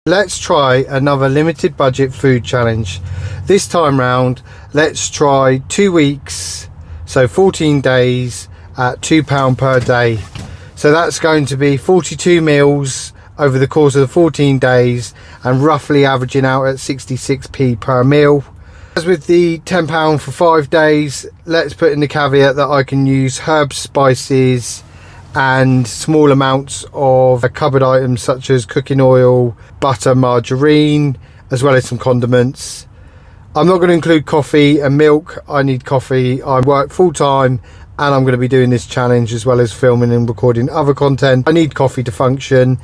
Let's try another limited budget food challenge. This time round, let's try 2 weeks, so 14 days at £2 per day. So that's going to be 42 meals over the course of the 14 days and roughly averaging out at 66p per meal. As with the £10 for 5 days, let's put in the caveat that I can use herbs, spices and small amounts of cupboard items such as cooking oil, butter, margarine, as well as some condiments. I'm not going to include coffee and milk. I need coffee. I work full time and I'm going to be doing this challenge as well as filming and recording other content. I need coffee to function.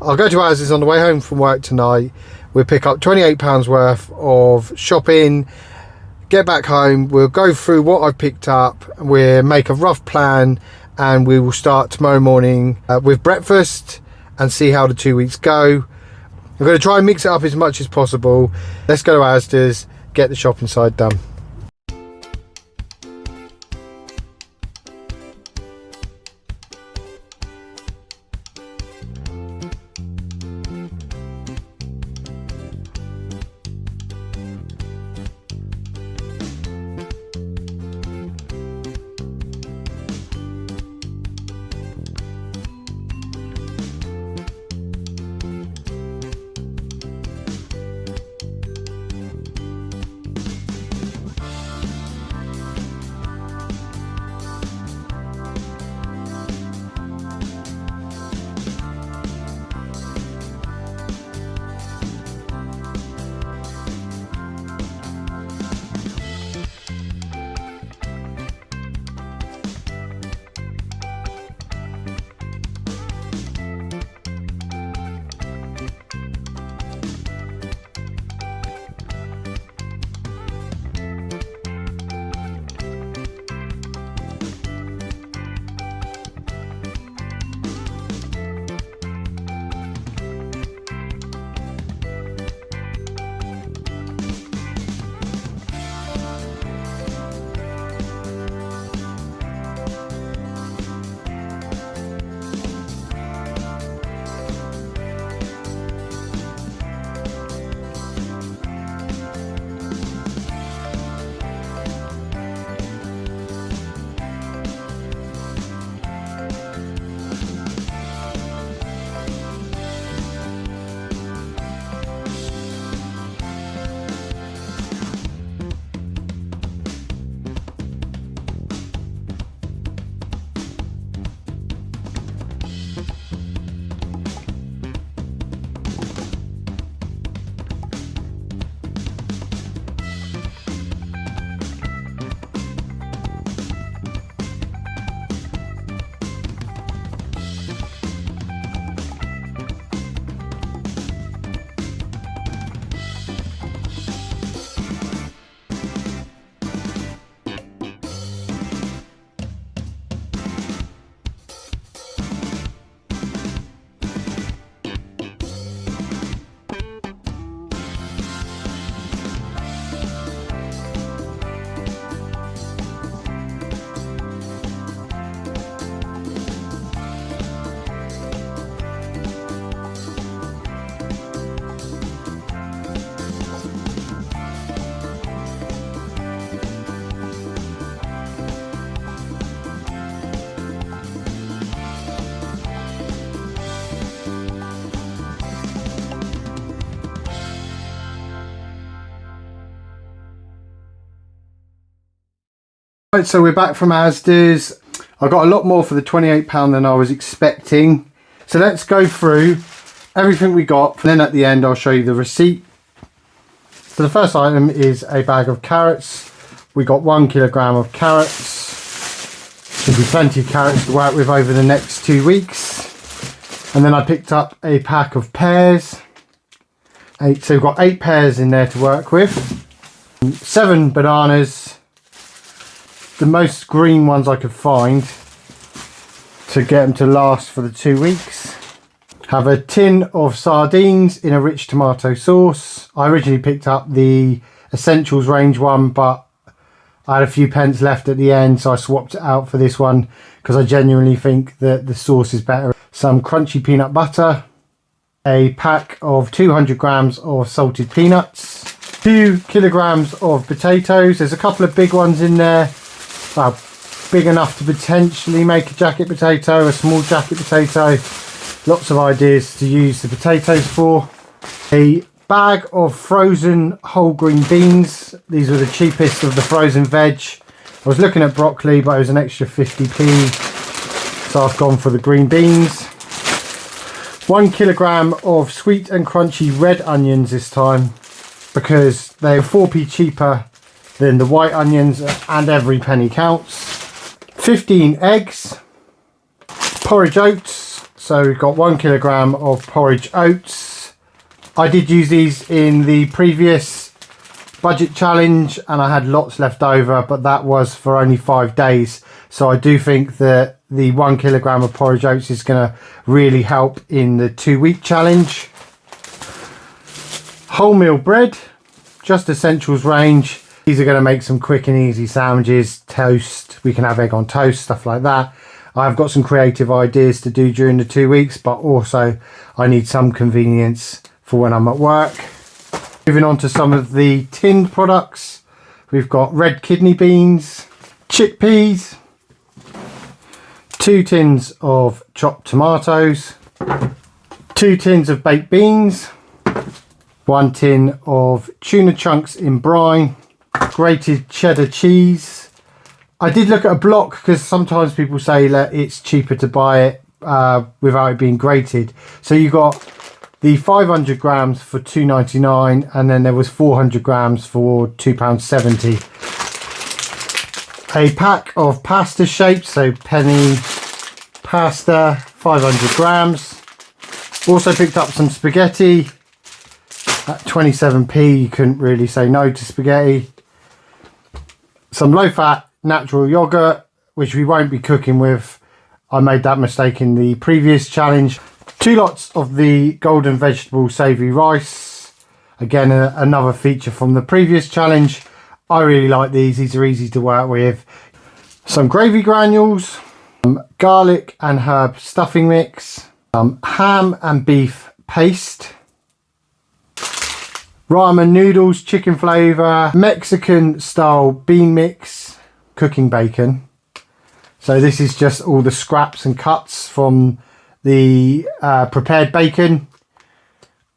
I'll go to Asda's on the way home from work tonight. We'll pick up £28 worth of shopping, get back home, we'll go through what I've picked up, we'll make a rough plan, and we will start tomorrow morning with breakfast and see how the 2 weeks go. I'm going to try and mix it up as much as possible. Let's go to Asda's, get the shopping side done. Right, so we're back from Asda's. I got a lot more for the £28 than I was expecting. So let's go through everything we got. And then at the end, I'll show you the receipt. So the first item is a bag of carrots. We got 1 kilogram of carrots. Should be plenty of carrots to work with over the next 2 weeks. And then I picked up a pack of pears. So we've got 8 pears in there to work with. 7 bananas. The most green ones I could find to get them to last for the 2 weeks. Have a tin of sardines in a rich tomato sauce. I originally picked up the Essentials range one, but I had a few pence left at the end, so I swapped it out for this one because I genuinely think that the sauce is better. Some crunchy peanut butter, a pack of 200 grams of salted peanuts, 2 kilograms of potatoes. There's a couple of big ones in there, big enough to potentially make a jacket potato, a small jacket potato. Lots of ideas to use the potatoes for. A bag of frozen whole green beans. These were the cheapest of the frozen veg. I was looking at broccoli, but it was an extra 50p, so I've gone for the green beans. 1 kilogram of sweet and crunchy red onions this time, because they're 4p cheaper than the white onions and every penny counts. 15 eggs. Porridge oats, so we've got 1 kilogram of porridge oats. I did use these in the previous budget challenge and I had lots left over, but that was for only 5 days, so I do think that the 1 kilogram of porridge oats is going to really help in the 2-week challenge. Wholemeal bread, just essentials range. These are going to make some quick and easy sandwiches, toast, we can have egg on toast, stuff like that. I've got some creative ideas to do during the 2 weeks, but also I need some convenience for when I'm at work. Moving on to some of the tinned products. We've got red kidney beans, chickpeas, 2 tins of chopped tomatoes, 2 tins of baked beans, 1 tin of tuna chunks in brine, grated cheddar cheese. I did look at a block because sometimes people say that it's cheaper to buy it without it being grated. So you got the 500 grams for £2.99 and then there was 400 grams for £2.70. A pack of pasta shapes, so penny pasta, 500 grams. Also picked up some spaghetti at 27p. You couldn't really say no to spaghetti. Some low fat natural yogurt, which we won't be cooking with. I made that mistake in the previous challenge. 2 lots of the golden vegetable savoury rice. Again, another feature from the previous challenge. I really like these. These are easy to work with. Some gravy granules, garlic and herb stuffing mix, ham and beef paste, ramen noodles, chicken flavour, Mexican style bean mix, cooking bacon. So this is just all the scraps and cuts from the prepared bacon,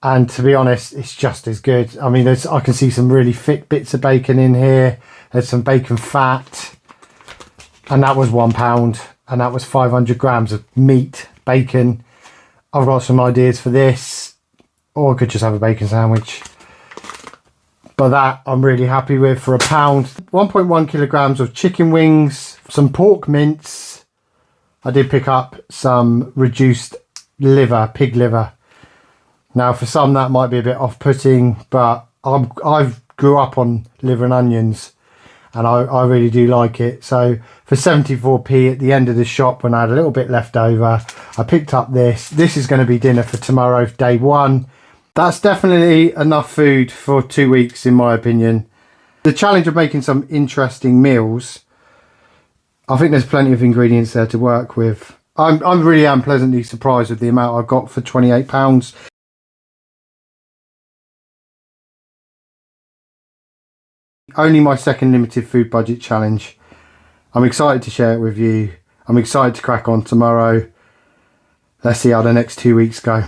and to be honest, it's just as good. I mean, I can see some really thick bits of bacon in here. There's some bacon fat, and that was £1, and that was 500 grams of meat, bacon. I've got some ideas for this, or I could just have a bacon sandwich, but that I'm really happy with for £1. 1.1 kilograms of chicken wings, some pork mince. I did pick up some reduced liver, pig liver. Now for some that might be a bit off-putting, but I've grew up on liver and onions and I really do like it. So for 74p at the end of the shop, when I had a little bit left over, I picked up this. This is going to be dinner for tomorrow, day 1. That's definitely enough food for 2 weeks in my opinion. The challenge of making some interesting meals, I think there's plenty of ingredients there to work with. I really am pleasantly surprised with the amount I got for £28. Only my second limited food budget challenge. I'm excited to share it with you. I'm excited to crack on tomorrow. Let's see how the next 2 weeks go.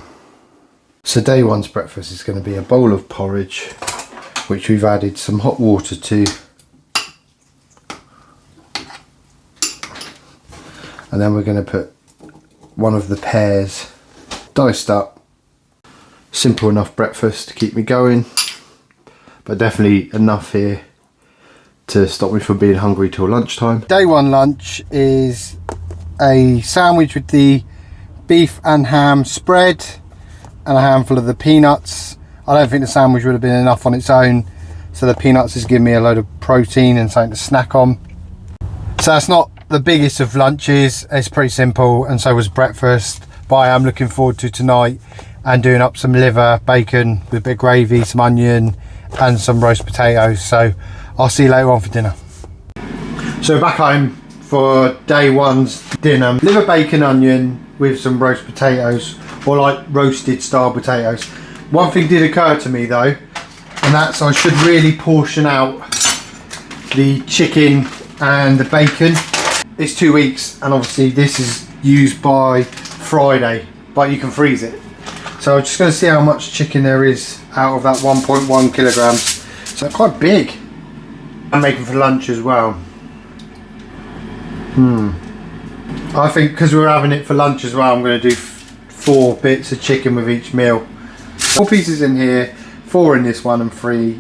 So day 1's breakfast is going to be a bowl of porridge, which we've added some hot water to. And then we're going to put one of the pears diced up. Simple enough breakfast to keep me going, but definitely enough here to stop me from being hungry till lunchtime. Day 1 lunch is a sandwich with the beef and ham spread and a handful of the peanuts. I don't think the sandwich would have been enough on its own, so the peanuts has given me a load of protein and something to snack on. So that's not the biggest of lunches. It's pretty simple, and so was breakfast, but I am looking forward to tonight and doing up some liver bacon with a bit of gravy, some onion and some roast potatoes. So I'll see you later on for dinner. So back home for day 1's dinner. Liver bacon onion with some roast potatoes. or like roasted style potatoes. One thing did occur to me though, and that's I should really portion out the chicken and the bacon. It's 2 weeks, and obviously this is used by Friday, but you can freeze it. So I'm just going to see how much chicken there is out of that 1.1 kilograms. So quite big. I'm making for lunch as well. I think because we're having it for lunch as well, I'm going to do 4 bits of chicken with each meal. 4 pieces in here, 4 in this one and 3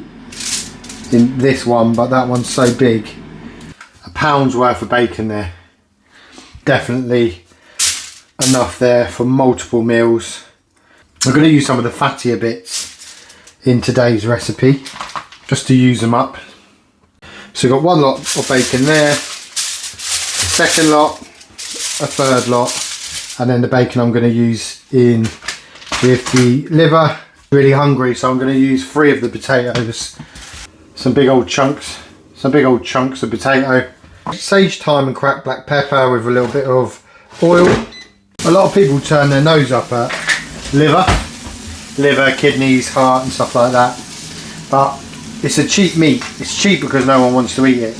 in this one, but that one's so big. A pound's worth of bacon there. Definitely enough there for multiple meals. I'm going to use some of the fattier bits in today's recipe just to use them up. So we've got 1 lot of bacon there, a second lot, a third lot, and then the bacon I'm going to use in with the liver. Really hungry, so I'm going to use 3 of the potatoes. Some big old chunks of potato. Sage, thyme and cracked black pepper with a little bit of oil. A lot of people turn their nose up at liver, kidneys, heart and stuff like that, but it's a cheap meat. It's cheap because no one wants to eat it,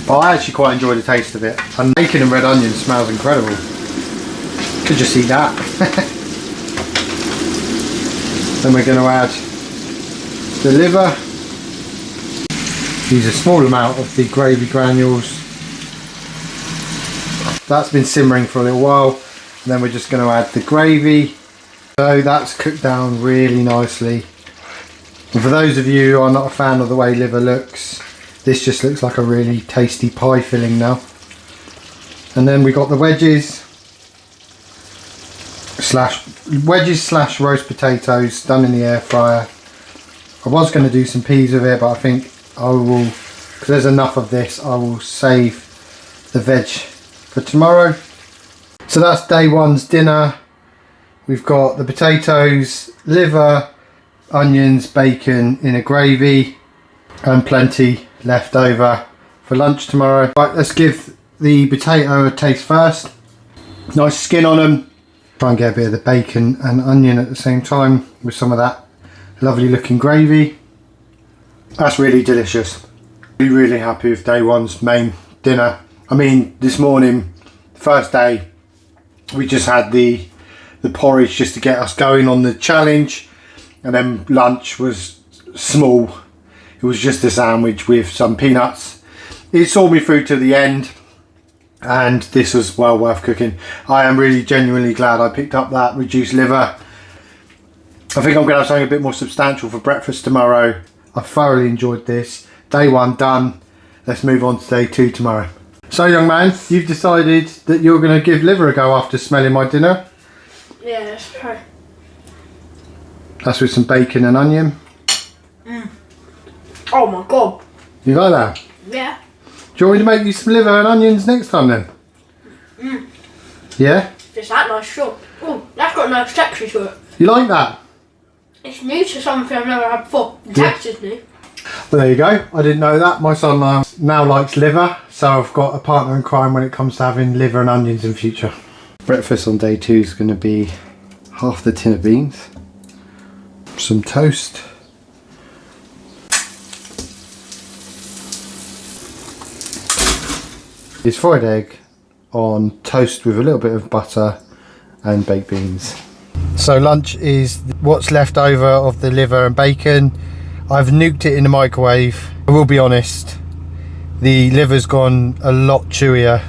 but I actually quite enjoy the taste of it. And bacon and red onion smells incredible. Could just eat that. Then we're going to add the liver. Use a small amount of the gravy granules. That's been simmering for a little while, and then we're just going to add the gravy. So that's cooked down really nicely. And for those of you who are not a fan of the way liver looks, this just looks like a really tasty pie filling now. And then we got the wedges slash roast potatoes done in the air fryer. I was going to do some peas with it, but I think I will, because there's enough of this, I will save the veg for tomorrow. So that's day one's dinner. We've got the potatoes, liver, onions, bacon in a gravy, and plenty left over for lunch tomorrow. Right, let's give the potato a taste first. Nice skin on them. Try and get a bit of the bacon and onion at the same time with some of that lovely looking gravy. That's really delicious. Really happy with day one's main dinner. I mean, this morning, first day, we just had the porridge just to get us going on the challenge, and then lunch was small. It was just a sandwich with some peanuts. It saw me through to the end, and this was well worth cooking. I am really genuinely glad I picked up that reduced liver. I think I'm going to have something a bit more substantial for breakfast tomorrow. I thoroughly enjoyed this. Day one done. Let's move on to day 2 tomorrow. So young man, you've decided that you're going to give liver a go after smelling my dinner. Yeah, that's true. That's with some bacon and onion. Oh my god. You like that? Yeah. Do you want me to make you some liver and onions next time then? Yeah? It's that nice, sure. Oh, that's got a nice texture to it. You like that? It's new to something I've never had before. The texture's new. Well, there you go. I didn't know that. My son now likes liver, so I've got a partner in crime when it comes to having liver and onions in future. Breakfast on day 2 is going to be half the tin of beans, some toast, is fried egg on toast with a little bit of butter and baked beans. So lunch is what's left over of the liver and bacon. I've nuked it in the microwave. I will be honest, the liver's gone a lot chewier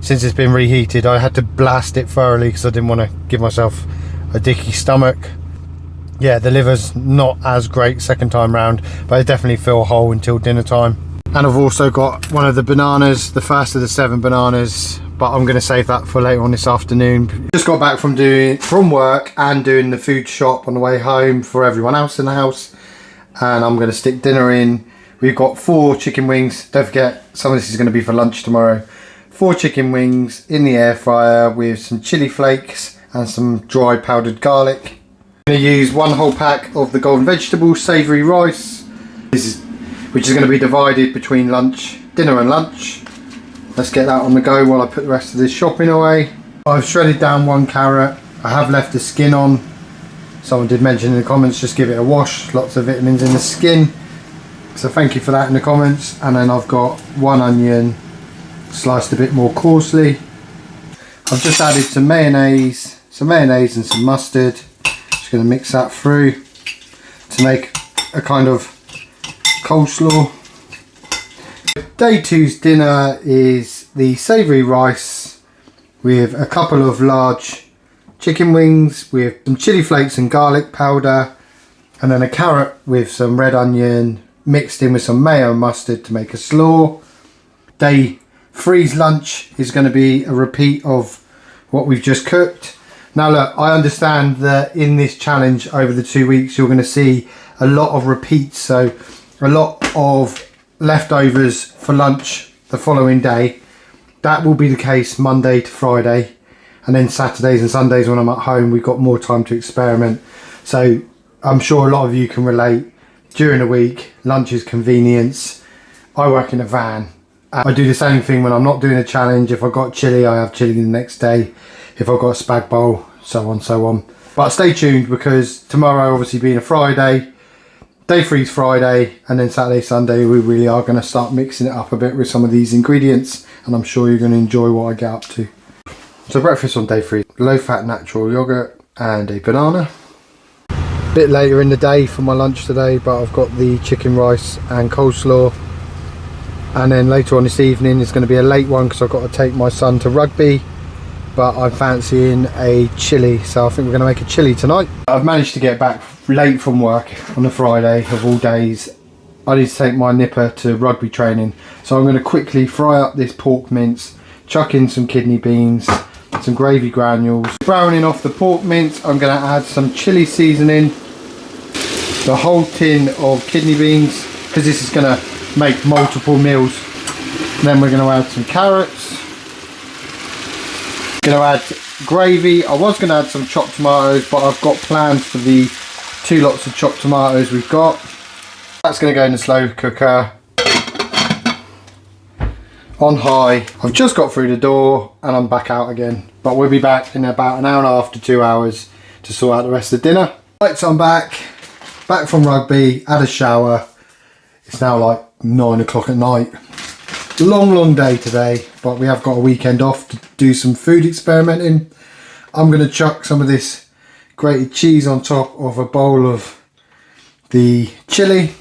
since it's been reheated. I had to blast it thoroughly because I didn't want to give myself a dicky stomach. Yeah, the liver's not as great second time round, but I definitely feel whole until dinner time. And I've also got one of the bananas, the first of the 7 bananas, but I'm going to save that for later on this afternoon. Just got back from work and doing the food shop on the way home for everyone else in the house, and I'm going to stick dinner in. We've got 4 chicken wings. Don't forget, some of this is going to be for lunch tomorrow. 4 chicken wings in the air fryer with some chili flakes and some dry powdered garlic. I'm going to use 1 whole pack of the golden vegetable savoury rice, which is going to be divided between dinner and lunch. Let's get that on the go while I put the rest of this shopping away. I've shredded down 1 carrot I have left the skin on. Someone did mention in the comments, just give it a wash. Lots of vitamins in the skin. So thank you for that in the comments. And then I've got 1 onion sliced a bit more coarsely. I've just added some mayonnaise and some mustard. Just going to mix that through to make a kind of coleslaw. Day 2's dinner is the savoury rice with a couple of large chicken wings with some chili flakes and garlic powder, and then a carrot with some red onion mixed in with some mayo and mustard to make a slaw. Day 3's lunch is going to be a repeat of what we've just cooked. Now look, I understand that in this challenge over the 2 weeks you're going to see a lot of repeats, so a lot of leftovers for lunch the following day. That will be the case Monday to Friday, and then Saturdays and Sundays when I'm at home we've got more time to experiment. So I'm sure a lot of you can relate. During the week, lunch is convenience. I work in a van. I do the same thing when I'm not doing a challenge. If I've got chili, I have chili the next day. If I've got a spag bowl, so on, so on. But stay tuned, because tomorrow obviously being a Friday, Day 3's Friday, and then Saturday, Sunday, we really are going to start mixing it up a bit with some of these ingredients, and I'm sure you're going to enjoy what I get up to. So breakfast on Day 3, low fat natural yogurt and a banana. Bit later in the day for my lunch today, but I've got the chicken rice and coleslaw. And then later on this evening is going to be a late one because I've got to take my son to rugby, but I'm fancying a chilli, so I think we're going to make a chilli tonight. I've managed to get back late from work on a Friday of all days. I need to take my nipper to rugby training, so I'm going to quickly fry up this pork mince, chuck in some kidney beans, some gravy granules. Browning off the pork mince, I'm going to add some chilli seasoning, the whole tin of kidney beans, because this is going to make multiple meals. Then we're going to add some carrots. Going to add gravy. I was going to add some chopped tomatoes, but I've got plans for the 2 lots of chopped tomatoes we've got. That's going to go in the slow cooker on high. I've just got through the door and I'm back out again, but we'll be back in about an hour and a half to 2 hours to sort out the rest of the dinner. Right, so I'm back from rugby, had a shower. It's now like 9 o'clock at night. Long day today, but we have got a weekend off to do some food experimenting. I'm going to chuck some of this grated cheese on top of a bowl of the chili.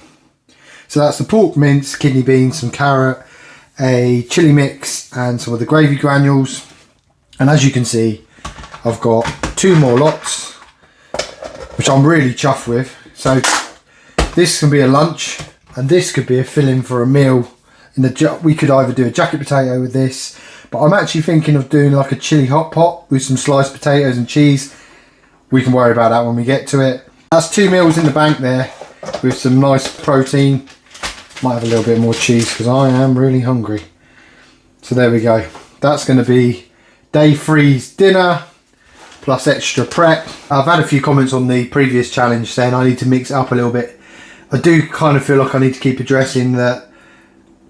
So that's the pork mince, kidney beans, some carrot, a chili mix and some of the gravy granules. And as you can see, I've got 2 more lots, which I'm really chuffed with. So this can be a lunch and this could be a filling for a meal. We could either do a jacket potato with this, but I'm actually thinking of doing like a chili hot pot with some sliced potatoes and cheese. We can worry about that when we get to it. That's 2 meals in the bank there with some nice protein. Might have a little bit more cheese because I am really hungry. So there we go. That's going to be Day 3's dinner plus extra prep. I've had a few comments on the previous challenge saying I need to mix it up a little bit. I do kind of feel like I need to keep addressing that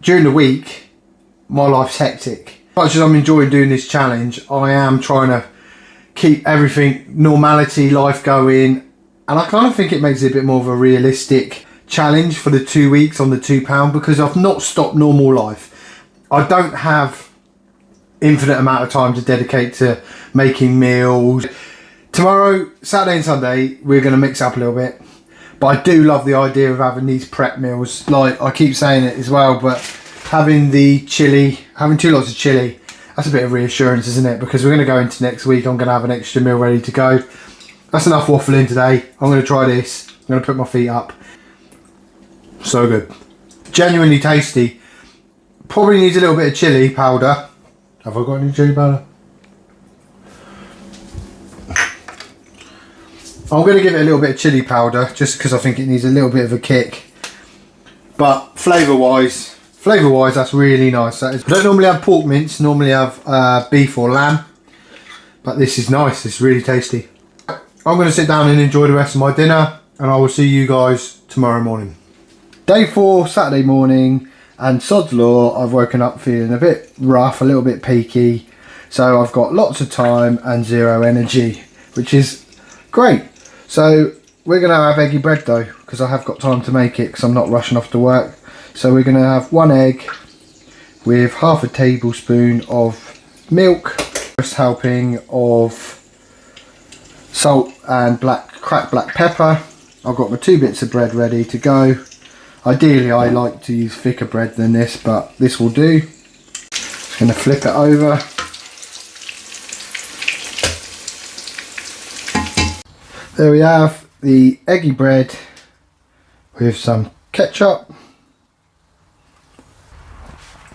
during the week my life's hectic. As much as I'm enjoying doing this challenge, I am trying to keep everything normality, life going, and I kind of think it makes it a bit more of a realistic challenge for the 2 weeks on the £2, because I've not stopped normal life. I don't have infinite amount of time to dedicate to making meals. Tomorrow, Saturday and Sunday, we're going to mix up a little bit. But I do love the idea of having these prep meals. Like, I keep saying it as well, but having the chili, having 2 lots of chili, that's a bit of reassurance, isn't it? Because we're going to go into next week, I'm going to have an extra meal ready to go. That's enough waffling today. I'm going to try this. I'm going to put my feet up. So good. Genuinely tasty. Probably needs a little bit of chili powder. Have I got any chili powder? I'm going to give it a little bit of chili powder just because I think it needs a little bit of a kick. But flavour wise that's really nice. That is. I don't normally have pork mince, normally have beef or lamb. But this is nice, it's really tasty. I'm going to sit down and enjoy the rest of my dinner, and I will see you guys tomorrow morning. Day 4, Saturday morning, and sod's law, I've woken up feeling a bit rough, a little bit peaky. So I've got lots of time and 0 energy. which is great. So we're going to have eggy bread though, because I have got time to make it because I'm not rushing off to work. So we're going to have 1 egg with half a tablespoon of milk, first helping of salt and cracked black pepper. I've got my 2 bits of bread ready to go. Ideally I like to use thicker bread than this, but this will do. Just going to flip it over. There we have the eggy bread with some ketchup.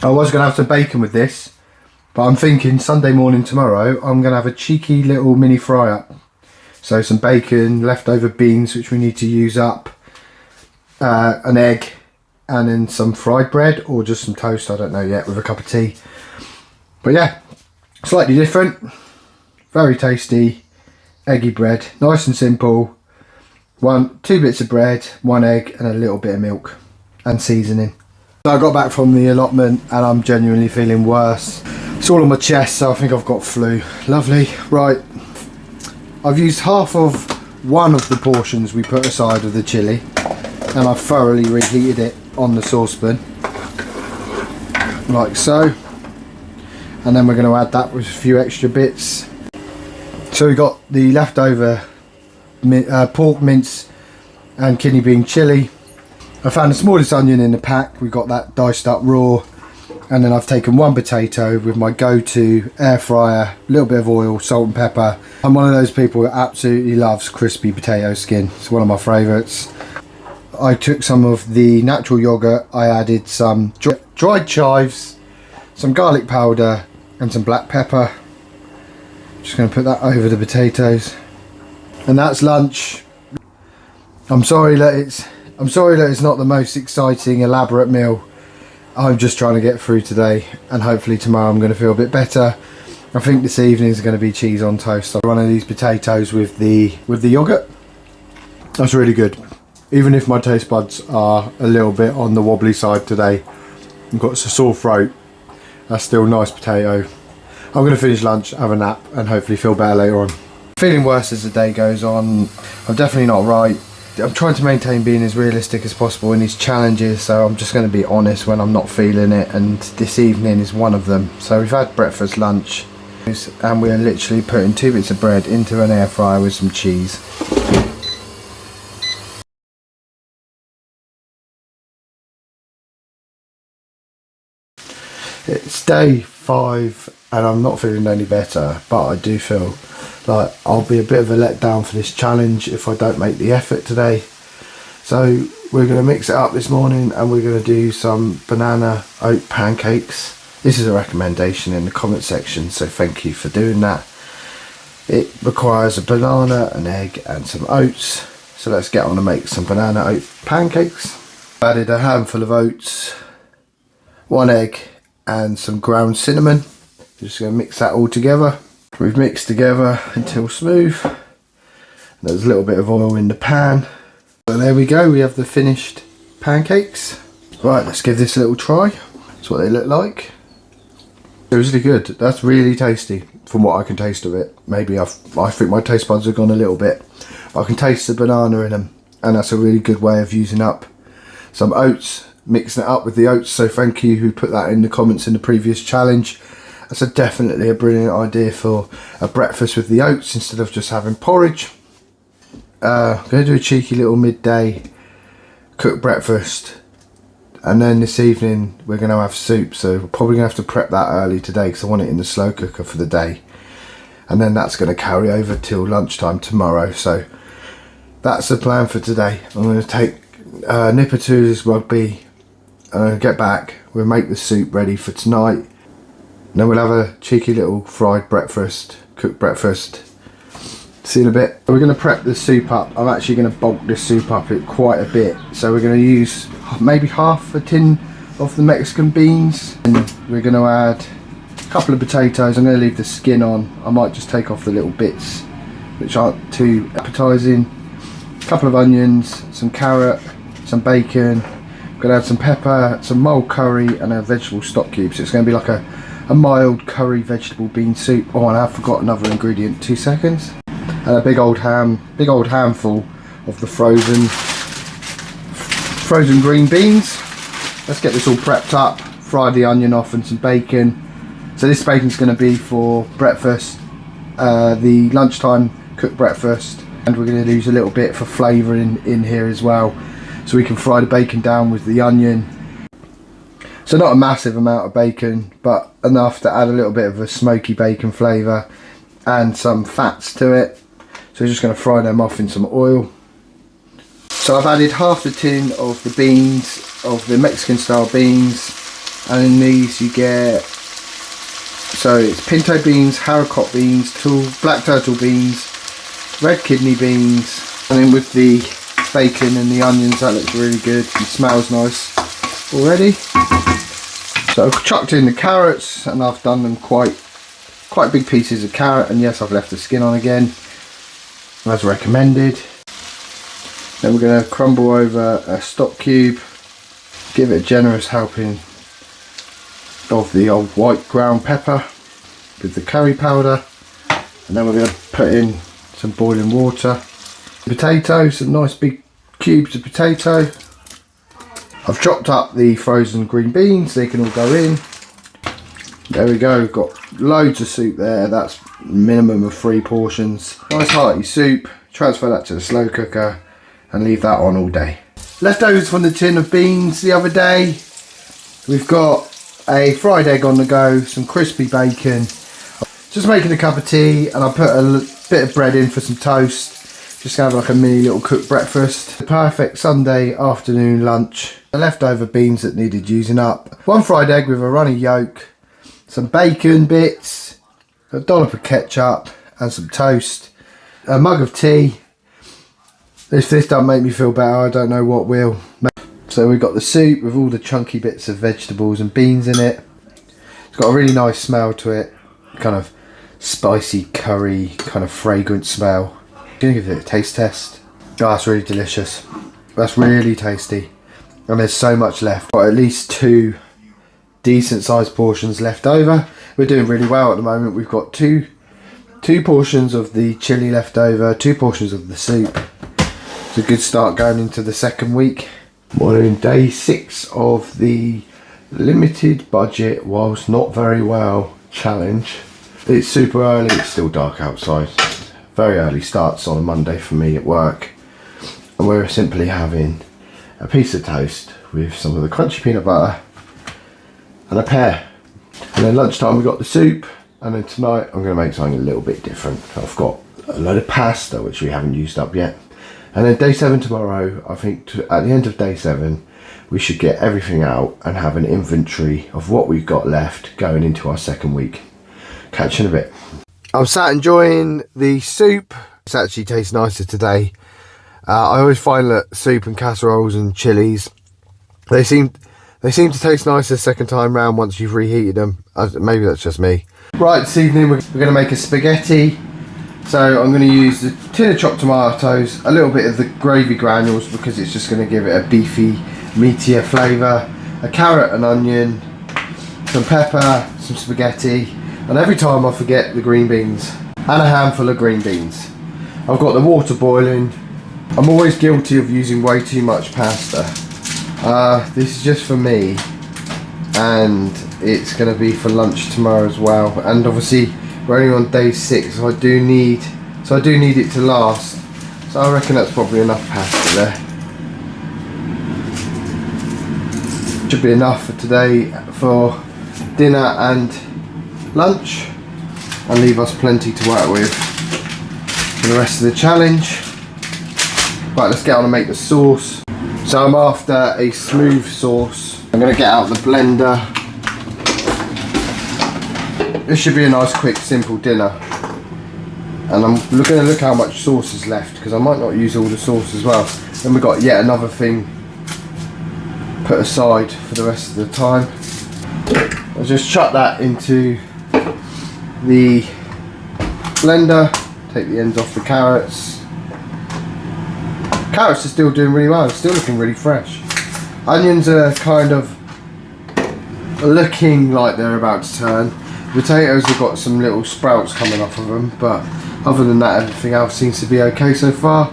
I was going to have some bacon with this, but I'm thinking Sunday morning tomorrow I'm going to have a cheeky little mini fry up. So some bacon, leftover beans which we need to use up, an egg, and then some fried bread or just some toast, I don't know yet, with a cup of tea. But yeah, slightly different, very tasty eggy bread, nice and simple. 2 bits of bread, 1 egg and a little bit of milk and seasoning. So I got back from the allotment and I'm genuinely feeling worse. It's all on my chest, so I think I've got flu. Lovely. Right, I've used half of one of the portions we put aside of the chilli and I've thoroughly reheated it on the saucepan like so, and then we're going to add that with a few extra bits. So we got the leftover pork mince and kidney bean chilli. I found the smallest onion in the pack, we got that diced up raw, and then I've taken 1 potato with my go-to air fryer, a little bit of oil, salt and pepper. I'm one of those people who absolutely loves crispy potato skin, it's one of my favourites. I took some of the natural yoghurt, I added some dried chives, some garlic powder and some black pepper. Just going to put that over the potatoes, and that's lunch. I'm sorry that it's not the most exciting, elaborate meal. I'm just trying to get through today, and hopefully tomorrow I'm going to feel a bit better. I think this evening is going to be cheese on toast. One of these potatoes with the yogurt. That's really good. Even if my taste buds are a little bit on the wobbly side today, I've got a sore throat, that's still nice potato. I'm going to finish lunch, have a nap and hopefully feel better later on. Feeling worse as the day goes on. I'm definitely not right. I'm trying to maintain being as realistic as possible in these challenges, so I'm just going to be honest when I'm not feeling it, and this evening is one of them. So we've had breakfast, lunch, and we're literally putting 2 bits of bread into an air fryer with some cheese. It's day 5 and I'm not feeling any better, but I do feel like I'll be a bit of a letdown for this challenge if I don't make the effort today. So we're going to mix it up this morning and we're going to do some banana oat pancakes. This is a recommendation in the comment section, so thank you for doing that. It requires a banana, an egg and some oats. So let's get on and make some banana oat pancakes. Added a handful of oats, 1 egg and some ground cinnamon. Just going to mix that all together. We've mixed together until smooth. There's a little bit of oil in the pan. So there we go, we have the finished pancakes. Right, let's give this a little try. That's what they look like. Seriously good, that's really tasty from what I can taste of it. Maybe I think my taste buds have gone a little bit. But I can taste the banana in them, and that's a really good way of using up some oats, mixing it up with the oats. So thank you who put that in the comments in the previous challenge. That's definitely a brilliant idea for a breakfast with the oats instead of just having porridge. I'm going to do a cheeky little midday cooked breakfast, and then this evening we're going to have soup, so we're probably going to have to prep that early today because I want it in the slow cooker for the day, and then that's going to carry over till lunchtime tomorrow. So that's the plan for today. I'm going to take a nip or two of this rugby and get back, we'll make the soup ready for tonight, and then we'll have a cheeky little fried breakfast, cooked breakfast. See you in a bit. We're going to prep the soup up. I'm actually going to bulk this soup up quite a bit, so we're going to use maybe half a tin of the Mexican beans, and we're going to add a couple of potatoes. I'm going to leave the skin on. I might just take off the little bits which aren't too appetizing. A couple of onions, some carrot, some bacon. I'm going to add some pepper, some mild curry and a vegetable stock cube. So it's going to be like a mild curry vegetable bean soup. Oh, and I forgot another ingredient, 2 seconds. and a big old handful of the frozen green beans. Let's get this all prepped up, fry the onion off and some bacon. So this bacon's going to be for breakfast, the lunchtime cooked breakfast, and we're going to use a little bit for flavour in here as well, so we can fry the bacon down with the onion. So not a massive amount of bacon, but enough to add a little bit of a smoky bacon flavour and some fats to it. So we're just going to fry them off in some oil. So I've added half the tin of the beans, of the Mexican style beans, and in these you get, so it's pinto beans, haricot beans, black turtle beans, red kidney beans, and then with the bacon and the onions, that looks really good and smells nice already. So I've chucked in the carrots, and I've done them quite big pieces of carrot, and yes, I've left the skin on again as recommended. Then we're going to crumble over a stock cube, give it a generous helping of the old white ground pepper with the curry powder, and then we're going to put in some boiling water, potatoes, some nice big cubes of potato. I've chopped up the frozen green beans, they can all go in. There we go, we've got loads of soup there. That's minimum of 3 portions. Nice hearty soup. Transfer that to the slow cooker and leave that on all day. Leftovers from the tin of beans the other day. We've got a fried egg on the go, some crispy bacon. Just making a cup of tea, and I put a bit of bread in for some toast. Just have like a mini little cooked breakfast. The perfect Sunday afternoon lunch. The leftover beans that needed using up. 1 fried egg with a runny yolk, some bacon bits, a dollop of ketchup and some toast, a mug of tea. If this doesn't make me feel better, I don't know what will. So we've got the soup with all the chunky bits of vegetables and beans in it. It's got a really nice smell to it, kind of spicy curry, kind of fragrant smell. I'm gonna give it a taste test. Oh, that's really delicious. That's really tasty. And there's so much left. Got at least 2 decent sized portions left over. We're doing really well at the moment. We've got two portions of the chili left over, 2 portions of the soup. It's a good start going into the second week. We're in day 6 of the limited budget whilst not very well challenge. It's super early, it's still dark outside. Very early starts on a Monday for me at work, and we're simply having a piece of toast with some of the crunchy peanut butter and a pear. And then lunchtime we got the soup, and then tonight I'm going to make something a little bit different. I've got a load of pasta which we haven't used up yet, and then day 7 tomorrow. I think at the end of day 7 we should get everything out and have an inventory of what we've got left going into our second week. Catch you in a bit. I'm sat enjoying the soup. It actually tastes nicer today. I always find that soup and casseroles and chilies, they seem to taste nicer second time round once you've reheated them. Maybe that's just me. Right, this evening we're going to make a spaghetti. So I'm going to use the tin of chopped tomatoes, a little bit of the gravy granules because it's just going to give it a beefy, meatier flavour, a carrot and onion, some pepper, some spaghetti, and every time I forget the green beans, and a handful of green beans. I've got the water boiling. I'm always guilty of using way too much pasta. This is just for me, and it's going to be for lunch tomorrow as well. And obviously we're only on day 6, so I do need it to last. So I reckon that's probably enough pasta there. Should be enough for today for dinner and lunch, and leave us plenty to work with for the rest of the challenge. Right, let's get on and make the sauce. So I'm after a smooth sauce. I'm going to get out the blender. This should be a nice quick simple dinner, and I'm going to look how much sauce is left because I might not use all the sauce as well. Then we've got yet another thing put aside for the rest of the time. I'll just chuck that into the blender, take the ends off the carrots. Carrots are still doing really well, still looking really fresh. Onions are kind of looking like they're about to turn. Potatoes have got some little sprouts coming off of them, but Other than that, everything else seems to be okay so far.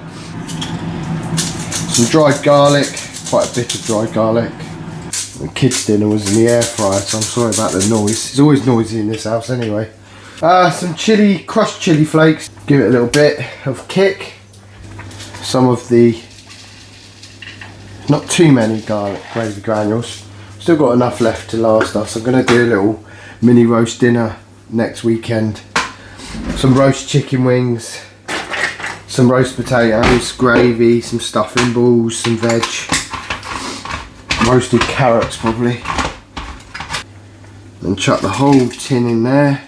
Some dried garlic, quite a bit of dried garlic. The kids' dinner was in the air fryer, so I'm sorry about the noise. It's always noisy in this house anyway. Some chili, crushed chili flakes. Give it a little bit of kick. Some of the, not too many garlic gravy granules. Still got enough left to last us. I'm going to do a little mini roast dinner next weekend. Some roast chicken wings, some roast potatoes, gravy, some stuffing balls, some veg, roasted carrots probably. And chuck the whole tin in there.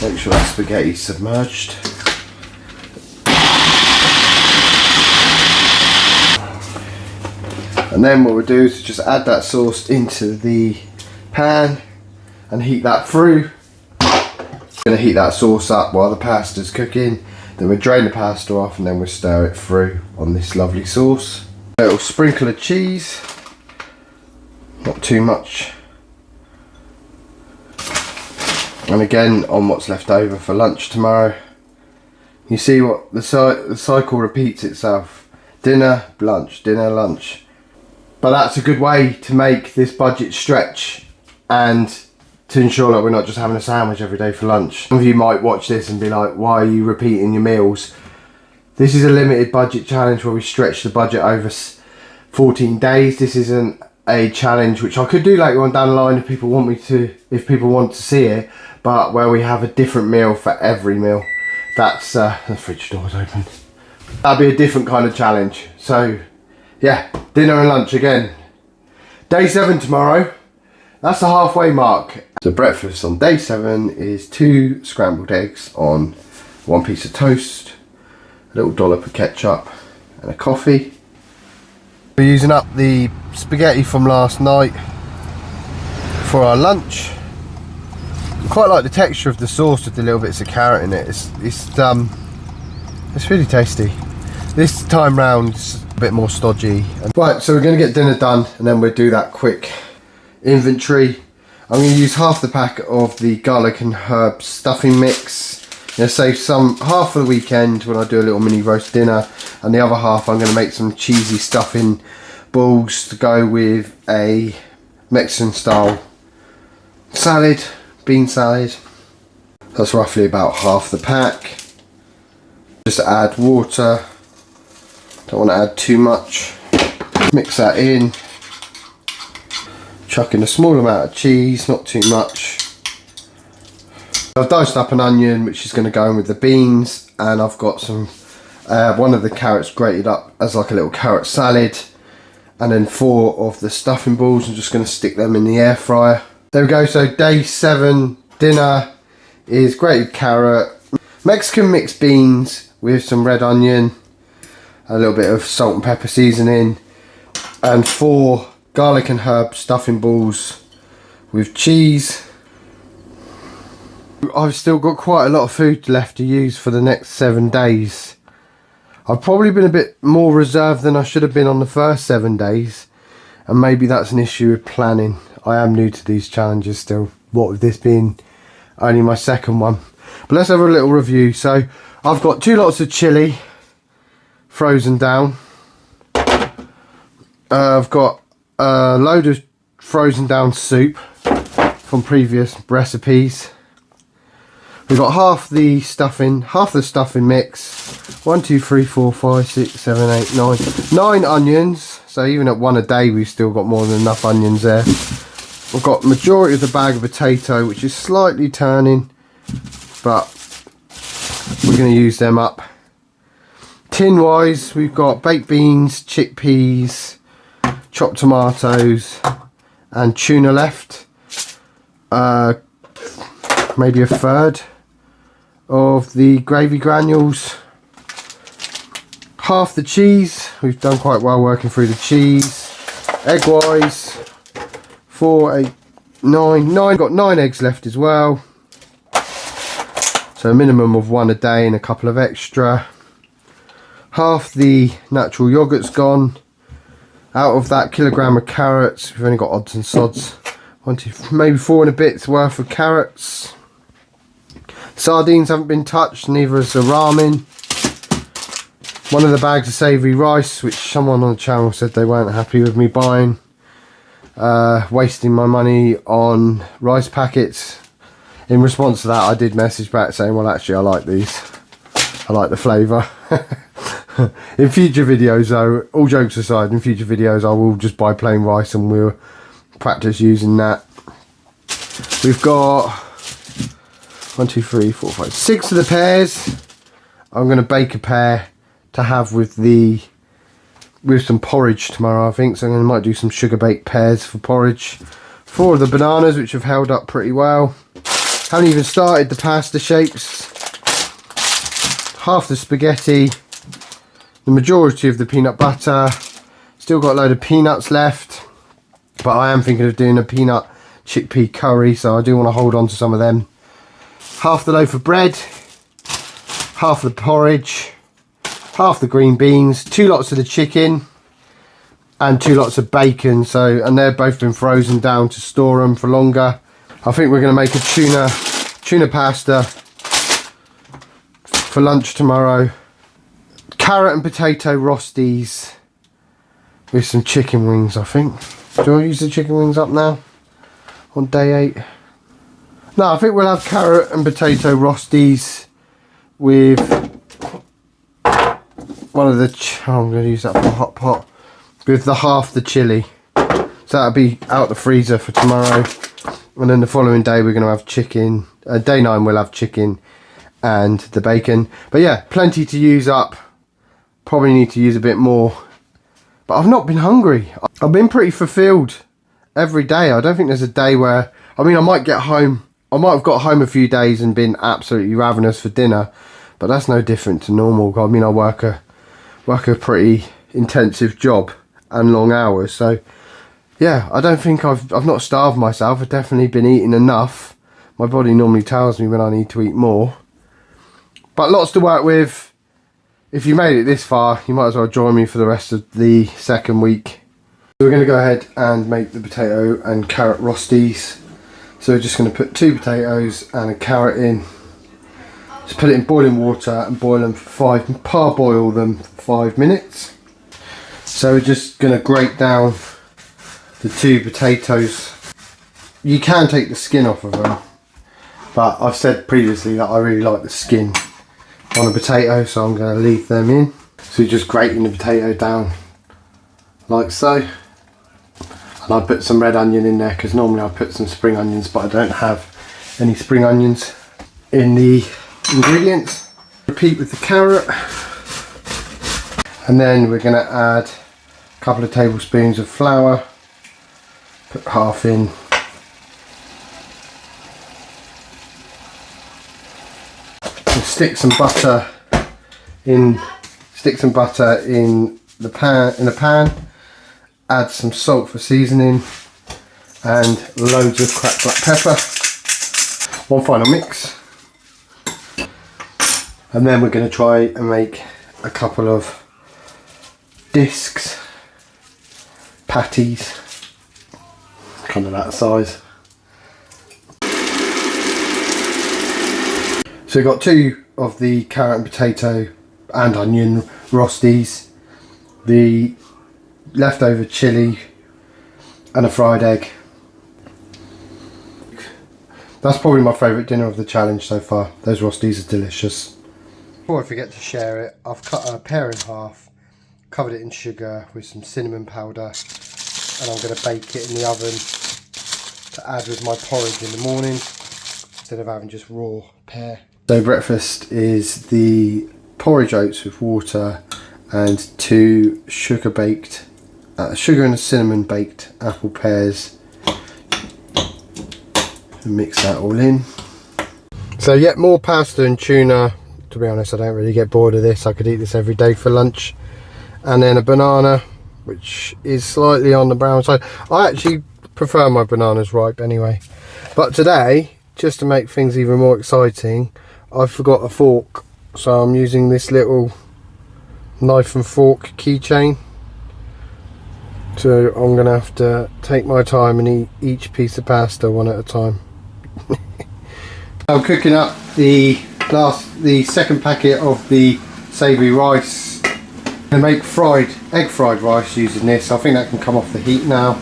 Make sure that spaghetti's submerged. And then what we'll do is just add that sauce into the pan and heat that through. Going to heat that sauce up while the pasta's cooking. Then we'll drain the pasta off and then we'll stir it through on this lovely sauce. A little sprinkle of cheese, not too much. And again on what's left over for lunch tomorrow. You see what the cycle repeats itself. Dinner, lunch, dinner, lunch. But that's a good way to make this budget stretch and to ensure that we're not just having a sandwich every day for lunch. Some of you might watch this and be like, why are you repeating your meals? This is a limited budget challenge where we stretch the budget over 14 days. This isn't a challenge which I could do later on down the line if people want me to, if people want to see it, but where we have a different meal for every meal. That's the fridge door's open. That'll be a different kind of challenge. So yeah, dinner and lunch again. Day 7 tomorrow. That's the halfway mark. So breakfast on day 7 is 2 scrambled eggs on 1 piece of toast, a little dollop of ketchup and a coffee. We're using up the spaghetti from last night for our lunch. I quite like the texture of the sauce with the little bits of carrot in it. It's really tasty. This time round it's a bit more stodgy. Right, so we're going to get dinner done and then we'll do that quick inventory. I'm going to use half the pack of the garlic and herb stuffing mix. I'm going to save half for the weekend when I do a little mini roast dinner, and the other half I'm going to make some cheesy stuffing balls to go with a Mexican style salad, bean salad. That's roughly about half the pack. Just add water. Don't want to add too much. Mix that in. Chuck in a small amount of cheese, not too much. I've diced up an onion which is going to go in with the beans, and I've got some one of the carrots grated up as like a little carrot salad, and then 4 of the stuffing balls. I'm just going to stick them in the air fryer. There we go. So day 7 dinner is grated carrot, Mexican mixed beans with some red onion, a little bit of salt and pepper seasoning, and 4 garlic and herb stuffing balls with cheese. I've still got quite a lot of food left to use for the next 7 days. I've probably been a bit more reserved than I should have been on the first 7 days, and maybe that's an issue with planning. I am new to these challenges still, what with this being only my second one. But let's have a little review. So I've got 2 lots of chili frozen down. I've got a load of frozen down soup from previous recipes. We've got half the stuffing mix. 1, 2, 3, 4, 5, 6, 7, 8, 9. 9 onions. So even at 1 a day, we've still got more than enough onions there. We've got majority of the bag of potato, which is slightly turning, but we're going to use them up. Tin wise, we've got baked beans, chickpeas, chopped tomatoes and tuna left. Maybe a third of the gravy granules. Half the cheese. We've done quite well working through the cheese. Egg wise, 4, 8, 9. Got 9 eggs left as well. So a minimum of 1 a day and a couple of extra. Half the natural yogurt's gone. Out of that kilogram of carrots, we've only got odds and sods. maybe 4 and a bit's worth of carrots. Sardines haven't been touched, neither has the ramen. One of the bags of savoury rice, which someone on the channel said they weren't happy with me buying. Wasting my money on rice packets. In response to that, I did message back saying, well, actually, I like these. I like the flavour. In future videos, though, all jokes aside, in future videos, I will just buy plain rice and we'll practice using that. We've got 1, 2, 3, 4, 5, 6 of the pears. I'm going to bake a pear to have with some porridge tomorrow, I think. So I might do some sugar baked pears for porridge. 4 of the bananas, which have held up pretty well. Haven't even started the pasta shapes. Half the spaghetti. The majority of the peanut butter. Still got a load of peanuts left. But I am thinking of doing a peanut chickpea curry, so I do want to hold on to some of them. Half the loaf of bread. Half the porridge. Half the green beans. 2 lots of the chicken. And 2 lots of bacon. And they've both been frozen down to store them for longer. I think we're going to make a tuna pasta for lunch tomorrow. Carrot and potato rosties with some chicken wings, I think. Do I use the chicken wings up now on day 8? No, I think we'll have carrot and potato rosties with one of the... Oh, I'm going to use that for hot pot. With half the chilli. So that'll be out the freezer for tomorrow. And then the following day we're going to have chicken. Day 9 we'll have chicken and the bacon. But yeah, plenty to use up. Probably need to use a bit more. But I've not been hungry. I've been pretty fulfilled every day. I don't think there's a day where... I mean, I might get home. I might have got home a few days and been absolutely ravenous for dinner. But that's no different to normal. I mean, I work a pretty intensive job and long hours. So... yeah, I don't think I've not starved myself. I've definitely been eating enough. My body normally tells me when I need to eat more. But lots to work with. If you made it this far, you might as well join me for the rest of the second week. So we're going to go ahead and make the potato and carrot rosties. So we're just going to put 2 potatoes and a carrot in. Just put it in boiling water and boil them for parboil them for 5 minutes. So we're just going to grate down the 2 potatoes. You can take the skin off of them, but I've said previously that I really like the skin on a potato, so I'm going to leave them in. So you're just grating the potato down like so. And I put some red onion in there because normally I put some spring onions, but I don't have any spring onions in the ingredients. Repeat with the carrot, and then we're going to add a couple of tablespoons of flour. Put half in. And stick some butter in the pan. Add some salt for seasoning and loads of cracked black pepper. One final mix. And then we're going to try and make a couple of discs, patties. Kind of that size. So we've got 2 of the carrot and potato and onion rosties, the leftover chilli and a fried egg. That's probably my favourite dinner of the challenge so far. Those rosties are delicious. Before I forget to share it, I've cut a pear in half, covered it in sugar with some cinnamon powder, and I'm going to bake it in the oven to add with my porridge in the morning instead of having just raw pear. So breakfast is the porridge oats with water and 2 sugar and a cinnamon baked apple pears. And mix that all in. So yeah, more pasta and tuna. To be honest, I don't really get bored of this. I could eat this every day for lunch. And then a banana, which is slightly on the brown side. I actually prefer my bananas ripe anyway. But today, just to make things even more exciting, I forgot a fork. So I'm using this little knife and fork keychain. So I'm going to have to take my time and eat each piece of pasta one at a time. I'm cooking up the second packet of the savoury rice. I'm going to make egg fried rice using this. I think that can come off the heat now.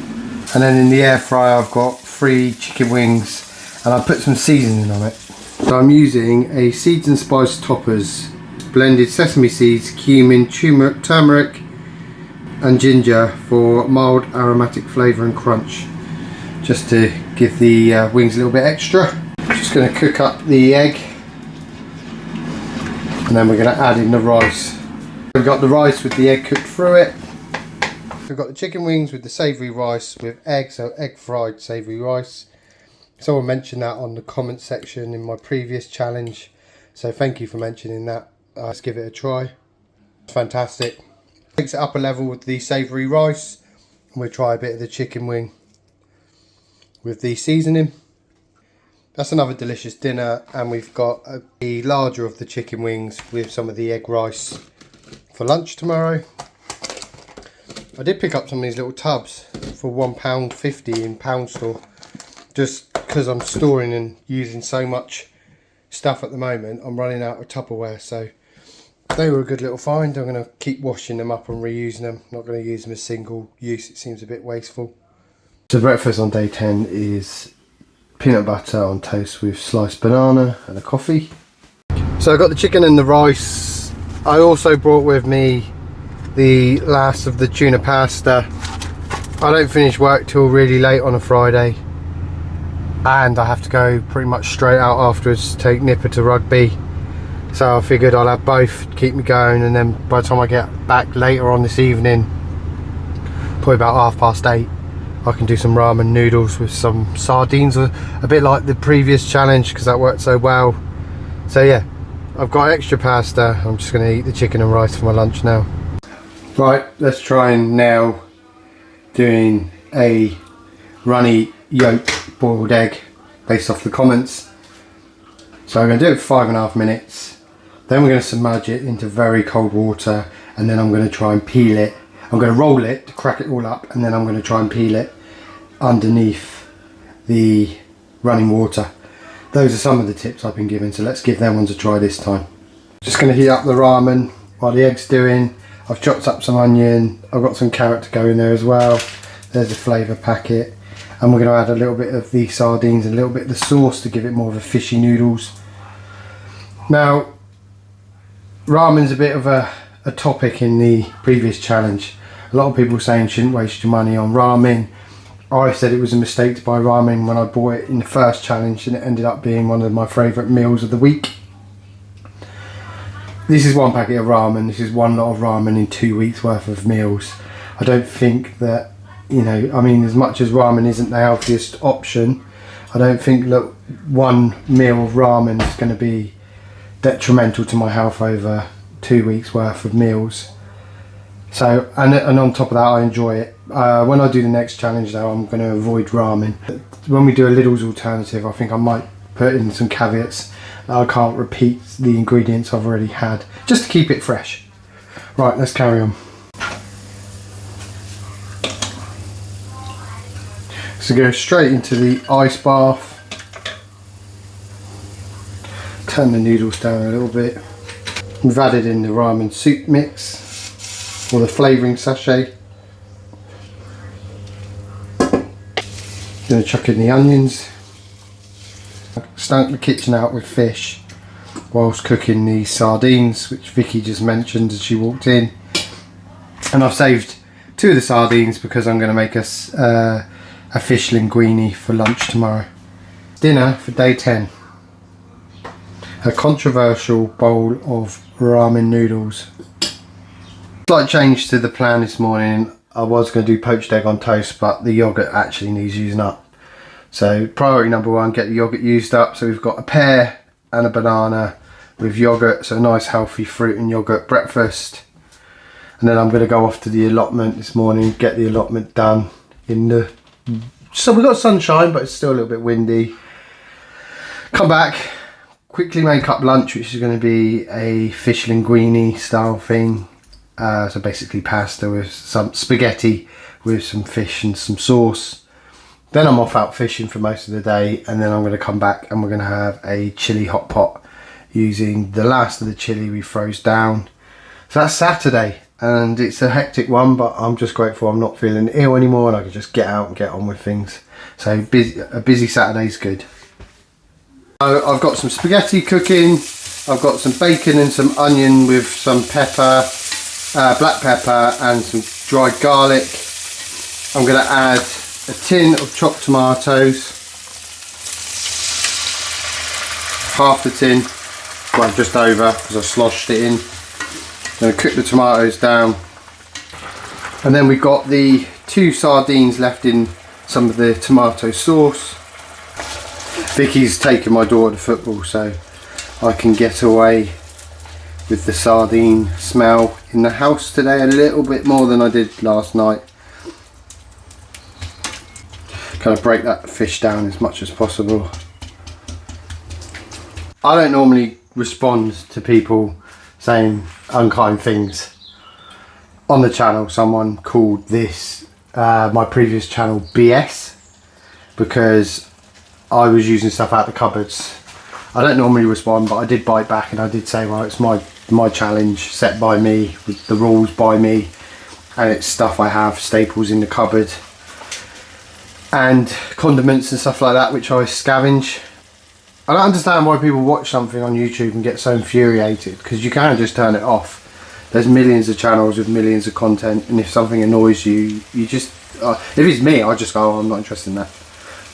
And then in the air fryer I've got 3 chicken wings and I put some seasoning on it. So I'm using a seeds and spice toppers, blended sesame seeds, cumin, turmeric and ginger for mild aromatic flavour and crunch, just to give the wings a little bit extra. Just going to cook up the egg and then we're going to add in the rice. We've got the rice with the egg cooked through it. We've got the chicken wings with the savoury rice with egg, so egg fried savoury rice. Someone mentioned that on the comment section in my previous challenge, so thank you for mentioning that. Let's give it a try. It's fantastic. Takes it up a level with the savoury rice, and we'll try a bit of the chicken wing with the seasoning. That's another delicious dinner, and we've got the larger of the chicken wings with some of the egg rice for lunch tomorrow. I did pick up some of these little tubs for £1.50 in pound store, just because I'm storing and using so much stuff at the moment. I'm running out of Tupperware, so they were a good little find. I'm going to keep washing them up and reusing them. Not going to use them as single use, it seems a bit wasteful. So breakfast on day 10 is peanut butter on toast with sliced banana and a coffee. So I got the chicken and the rice. I also brought with me the last of the tuna pasta. I don't finish work till really late on a Friday, and I have to go pretty much straight out afterwards to take Nipper to rugby. So I figured I'll have both to keep me going, and then by the time I get back later on this evening, probably about 8:30, I can do some ramen noodles with some sardines, a bit like the previous challenge because that worked so well. So yeah, I've got extra pasta. I'm just going to eat the chicken and rice for my lunch now. Right, let's try and now doing a runny yolk boiled egg based off the comments. So I'm going to do it for 5.5 minutes. Then we're going to submerge it into very cold water, and then I'm going to try and peel it. I'm going to roll it to crack it all up, and then I'm going to try and peel it underneath the running water. Those are some of the tips I've been given, so let's give them ones a try this time. Just going to heat up the ramen while the egg's doing. I've chopped up some onion, I've got some carrot to go in there as well. There's a flavour packet, and we're going to add a little bit of the sardines and a little bit of the sauce to give it more of a fishy noodles. Now, ramen's a bit of a topic in the previous challenge. A lot of people saying shouldn't waste your money on ramen. I said it was a mistake to buy ramen when I bought it in the first challenge, and it ended up being one of my favourite meals of the week. This is one packet of ramen. This is one lot of ramen in 2 weeks worth of meals. I don't think that, you know, I mean, as much as ramen isn't the healthiest option, I don't think that one meal of ramen is going to be detrimental to my health over 2 weeks worth of meals. So, and on top of that, I enjoy it. When I do the next challenge though, I'm going to avoid ramen. When we do a Lidl's alternative, I think I might put in some caveats that I can't repeat the ingredients I've already had, just to keep it fresh. Right, let's carry on. So go straight into the ice bath. Turn the noodles down a little bit. We've added in the ramen soup mix, or the flavouring sachet. Gonna chuck in the onions. Stunk the kitchen out with fish whilst cooking the sardines, which Vicky just mentioned as she walked in. And I've saved 2 of the sardines because I'm going to make us a fish linguine for lunch tomorrow. Dinner for day 10. A controversial bowl of ramen noodles. Slight change to the plan this morning. I was going to do poached egg on toast, but the yoghurt actually needs using up. So priority number 1, get the yoghurt used up. So we've got a pear and a banana with yoghurt, so a nice healthy fruit and yoghurt breakfast. And then I'm going to go off to the allotment this morning, get the allotment done in the... So we've got sunshine, but it's still a little bit windy. Come back, quickly make up lunch, which is going to be a fish linguine style thing. So basically pasta with some spaghetti with some fish and some sauce. Then I'm off out fishing for most of the day, and then I'm going to come back and we're going to have a chili hot pot using the last of the chili we froze down. So that's Saturday, and it's a hectic one, but I'm just grateful I'm not feeling ill anymore and I can just get out and get on with things. So a busy Saturday's good. So I've got some spaghetti cooking, I've got some bacon and some onion with some pepper, black pepper and some dried garlic. I'm going to add a tin of chopped tomatoes, half the tin, well just over because I sloshed it in. I'm going to cook the tomatoes down, and then we've got the 2 sardines left in some of the tomato sauce. Vicky's taken my daughter to football, so I can get away with the sardine smell in the house today a little bit more than I did last night. Kind of break that fish down as much as possible. I don't normally respond to people saying unkind things on the channel. Someone called this my previous channel BS because I was using stuff out the cupboards. I don't normally respond, but I did bite back and I did say, well, it's my challenge set by me, with the rules by me, and it's stuff I have, staples in the cupboard and condiments and stuff like that which I scavenge. I don't understand why people watch something on YouTube and get so infuriated, because you can just turn it off. There's millions of channels with millions of content, and if something annoys you, you just if it's me, I just go, oh, I'm not interested in that,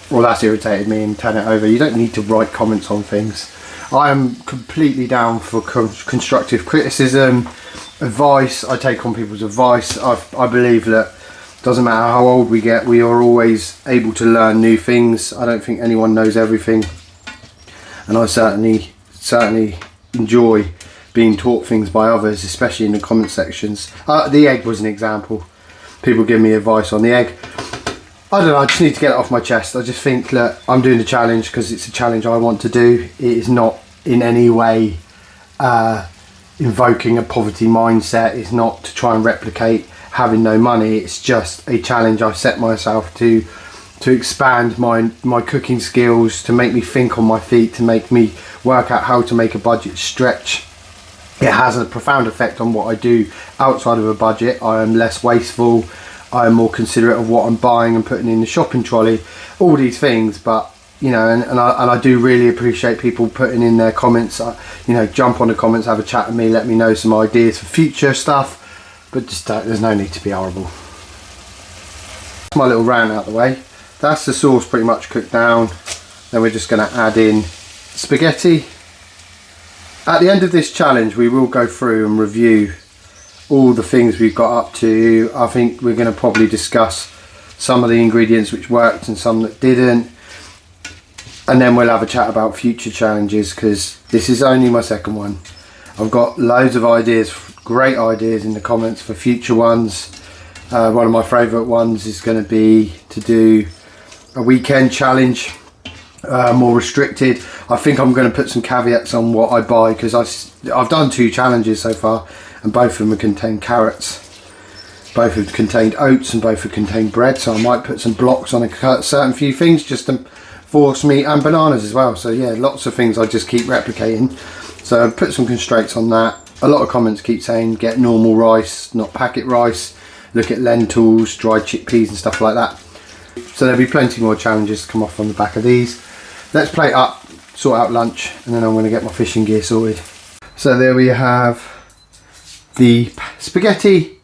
or that's irritated me, and turn it over. You don't need to write comments on things. I am completely down for constructive criticism, advice. I take on people's advice. I believe that doesn't matter how old we get, we are always able to learn new things. I don't think anyone knows everything, and I certainly enjoy being taught things by others, especially in the comment sections. The egg was an example. People give me advice on the egg. I don't know, I just need to get it off my chest. I just think that I'm doing the challenge because it's a challenge I want to do. It is not in any way invoking a poverty mindset. It's not to try and replicate having no money. It's just a challenge I've set myself to expand my cooking skills, to make me think on my feet, to make me work out how to make a budget stretch. It has a profound effect on what I do outside of a budget. I am less wasteful. I am more considerate of what I'm buying and putting in the shopping trolley. All these things, but you know, and I do really appreciate people putting in their comments. You know, jump on the comments, have a chat with me, let me know some ideas for future stuff. But just there's no need to be horrible. My little rant out the way. That's the sauce pretty much cooked down. Then we're just going to add in spaghetti. At the end of this challenge, we will go through and review all the things we've got up to. I think we're going to probably discuss some of the ingredients which worked and some that didn't, and then we'll have a chat about future challenges, because this is only my second one. I've got loads of ideas, great ideas in the comments for future ones. One of my favourite ones is going to be to do a weekend challenge, more restricted. I think I'm going to put some caveats on what I buy, because I've done 2 challenges so far, and both of them have contained carrots, both have contained oats, and both have contained bread. So I might put some blocks on a certain few things just to force me, and bananas as well. So yeah, lots of things I just keep replicating. So I put some constraints on that. A lot of comments keep saying get normal rice, not packet rice. Look at lentils, dried chickpeas and stuff like that. So there'll be plenty more challenges to come off on the back of these. Let's plate up, sort out lunch, and then I'm going to get my fishing gear sorted. So there we have the spaghetti,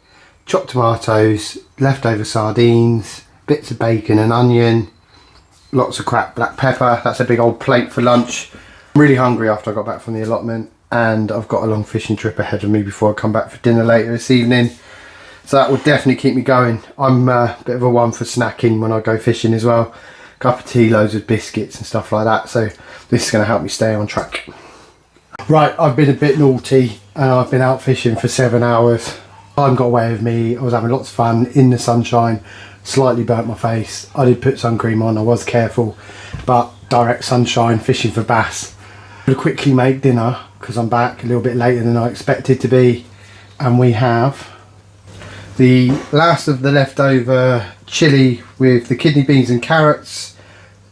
chopped tomatoes, leftover sardines, bits of bacon and onion, lots of cracked black pepper. That's a big old plate for lunch. I'm really hungry after I got back from the allotment, and I've got a long fishing trip ahead of me before I come back for dinner later this evening. So that will definitely keep me going. I'm a bit of a one for snacking when I go fishing as well. Cup of tea, loads of biscuits and stuff like that. So this is going to help me stay on track. Right, I've been a bit naughty and I've been out fishing for 7 hours. Time got away with me. I was having lots of fun in the sunshine. Slightly burnt my face. I did put sun cream on, I was careful, but direct sunshine, fishing for bass. I'm gonna quickly make dinner because I'm back a little bit later than I expected to be, and we have The last of the leftover chilli with the kidney beans and carrots.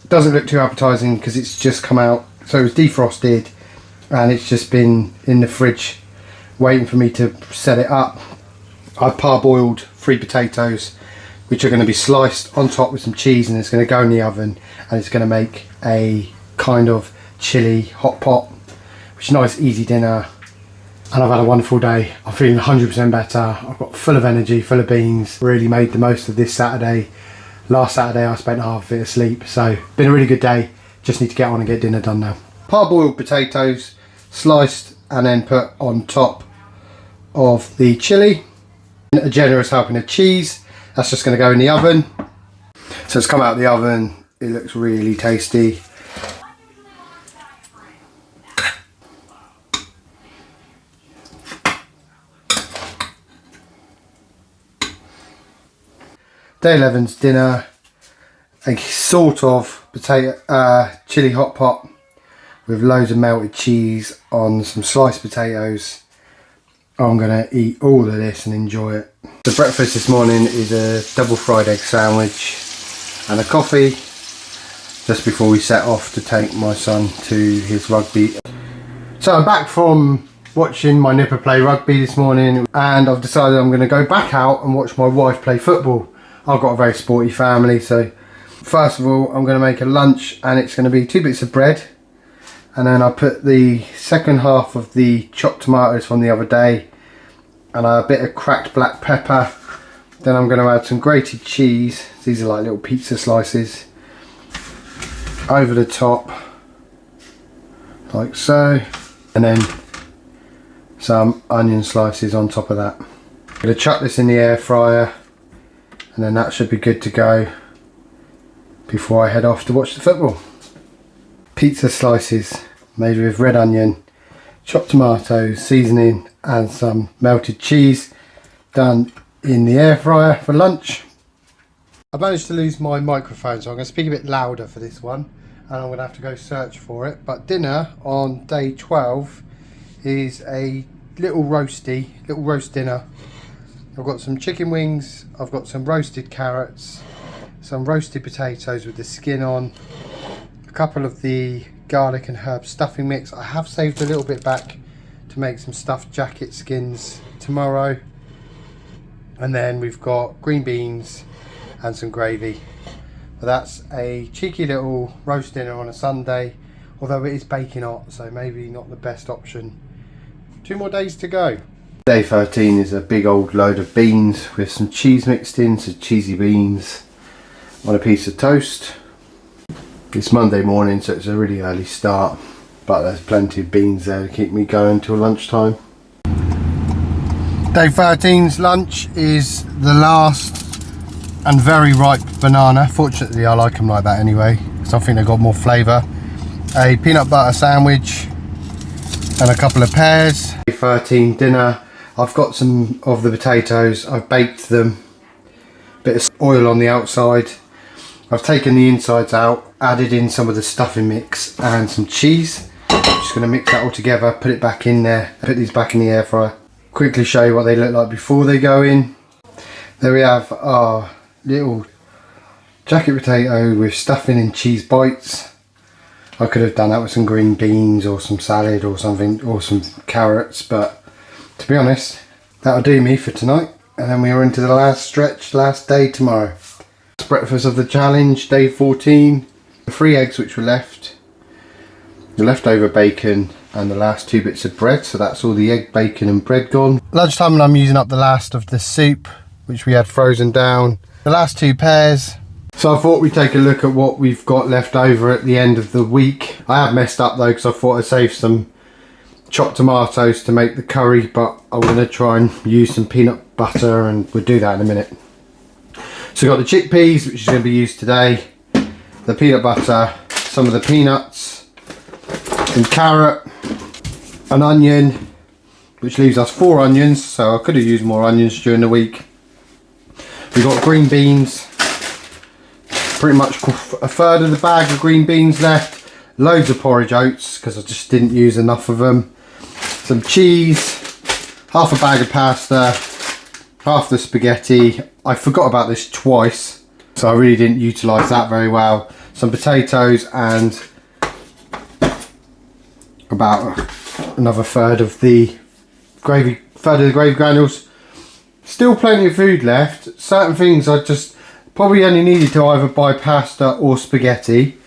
Doesn't look too appetizing because it's just come out, so it was defrosted and it's just been in the fridge waiting for me to set it up. I parboiled 3 potatoes which are going to be sliced on top with some cheese, and it's going to go in the oven and it's going to make a kind of chilli hot pot, which is a nice easy dinner. And I've had a wonderful day. I'm feeling 100% better. I've got full of energy, full of beans. Really made the most of this Saturday. Last Saturday I spent half of it asleep, so been a really good day. Just need to get on and get dinner done now. Parboiled potatoes, sliced and then put on top of the chilli. A generous helping of cheese. That's just going to go in the oven. So it's come out of the oven. It looks really tasty. Day 11's dinner, a sort of potato chilli hot pot with loads of melted cheese on some sliced potatoes. I'm going to eat all of this and enjoy it. The breakfast this morning is a double fried egg sandwich and a coffee just before we set off to take my son to his rugby. So I'm back from watching my nipper play rugby this morning, and I've decided I'm going to go back out and watch my wife play football. I've got a very sporty family, so first of all I'm going to make a lunch, and it's going to be 2 bits of bread, and then I put the second half of the chopped tomatoes from the other day and a bit of cracked black pepper. Then I'm going to add some grated cheese, these are like little pizza slices, over the top like so, and then some onion slices on top of that. I'm going to chuck this in the air fryer, and then that should be good to go before I head off to watch the football. Pizza slices made with red onion, chopped tomatoes, seasoning and some melted cheese, done in the air fryer for lunch. I managed to lose my microphone, so I'm going to speak a bit louder for this one, and I'm going to have to go search for it. But dinner on day 12 is a little roast dinner. I've got some chicken wings, I've got some roasted carrots, some roasted potatoes with the skin on, a couple of the garlic and herb stuffing mix. I have saved a little bit back to make some stuffed jacket skins tomorrow. And then we've got green beans and some gravy. But that's a cheeky little roast dinner on a Sunday, although it is baking hot, so maybe not the best option. 2 more days to go. Day 13 is a big old load of beans with some cheese mixed in, so cheesy beans on a piece of toast. It's Monday morning, so it's a really early start, but there's plenty of beans there to keep me going till lunchtime. Day 13's lunch is the last and very ripe banana. Fortunately I like them like that anyway, because I think they've got more flavour. A peanut butter sandwich and a couple of pears. Day 13 dinner. I've got some of the potatoes, I've baked them, bit of oil on the outside. I've taken the insides out, added in some of the stuffing mix and some cheese. I'm just going to mix that all together, put it back in there, put these back in the air fryer. Quickly show you what they look like before they go in. There we have our little jacket potato with stuffing and cheese bites. I could have done that with some green beans or some salad or something, or some carrots, but to be honest, that'll do me for tonight. And then we are into the last stretch, last day tomorrow. Breakfast of the challenge, day 14. The 3 eggs which were left, the leftover bacon and the last 2 bits of bread. So that's all the egg, bacon and bread gone. Lunchtime and I'm using up the last of the soup which we had frozen down. The last 2 pears. So I thought we'd take a look at what we've got left over at the end of the week. I have messed up though, because I thought I'd save some chopped tomatoes to make the curry, but I'm going to try and use some peanut butter, and we'll do that in a minute. So we've got the chickpeas, which is going to be used today, the peanut butter, some of the peanuts, some carrot, an onion, which leaves us 4 onions, so I could have used more onions during the week. We've got green beans, pretty much a third of the bag of green beans left, loads of porridge oats because I just didn't use enough of them, some cheese, half a bag of pasta, half the spaghetti. I forgot about this twice, so I really didn't utilise that very well. Some potatoes and about another third of the gravy granules. Still plenty of food left. Certain things I just probably only needed to either buy pasta or spaghetti,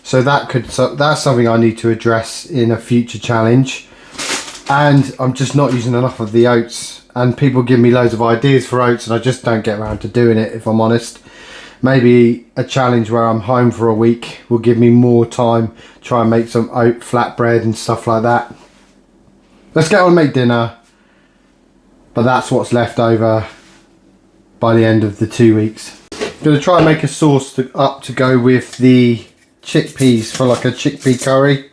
so that's something I need to address in a future challenge. And I'm just not using enough of the oats, and people give me loads of ideas for oats and I just don't get around to doing it, if I'm honest. Maybe a challenge where I'm home for a week will give me more time, try and make some oat flatbread and stuff like that. Let's get on and make dinner, but that's what's left over by the end of the 2 weeks. I'm going to try and make a sauce to go with the chickpeas for like a chickpea curry.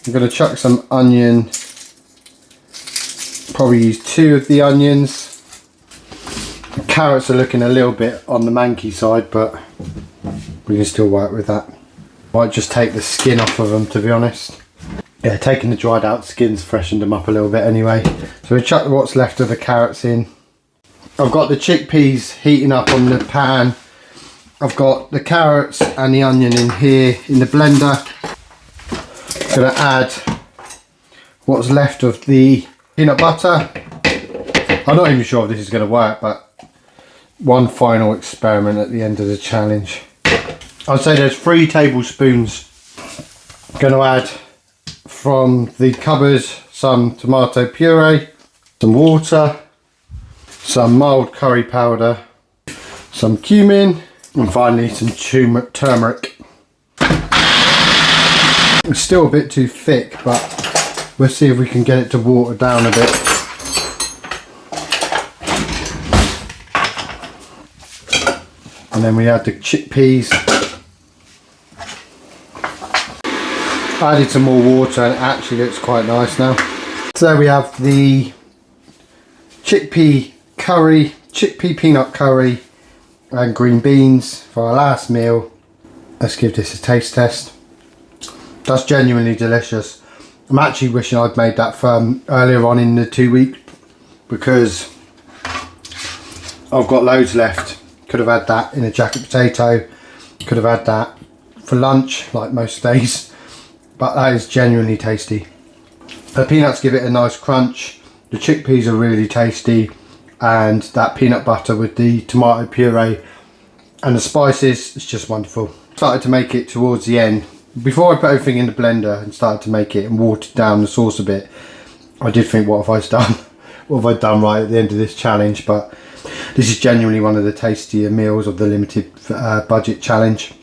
I'm going to chuck some onion, probably use 2 of the onions. The carrots are looking a little bit on the manky side, but we can still work with that. Might just take the skin off of them, to be honest. Yeah, taking the dried out skins freshened them up a little bit anyway. So we chuck what's left of the carrots in. I've got the chickpeas heating up on the pan. I've got the carrots and the onion in here in the blender. Gonna add what's left of the peanut butter. I'm not even sure if this is going to work, but one final experiment at the end of the challenge. I'd say there's 3 tablespoons. Going to add from the cupboard some tomato puree, some water, some mild curry powder, some cumin, and finally some turmeric. It's still a bit too thick, but we'll see if we can get it to water down a bit. And then we add the chickpeas. I added some more water and it actually looks quite nice now. So we have the chickpea peanut curry and green beans for our last meal. Let's give this a taste test. That's genuinely delicious. I'm actually wishing I'd made that earlier on in the 2 week, because I've got loads left. Could have had that in a jacket potato, could have had that for lunch like most days, but that is genuinely tasty. The peanuts give it a nice crunch, the chickpeas are really tasty, and that peanut butter with the tomato puree and the spices, it's just wonderful. Started to make it towards the end. Before I put everything in the blender and started to make it and watered down the sauce a bit, I did think, what have I done? What have I done right at the end of this challenge? But this is genuinely one of the tastier meals of the limited budget challenge.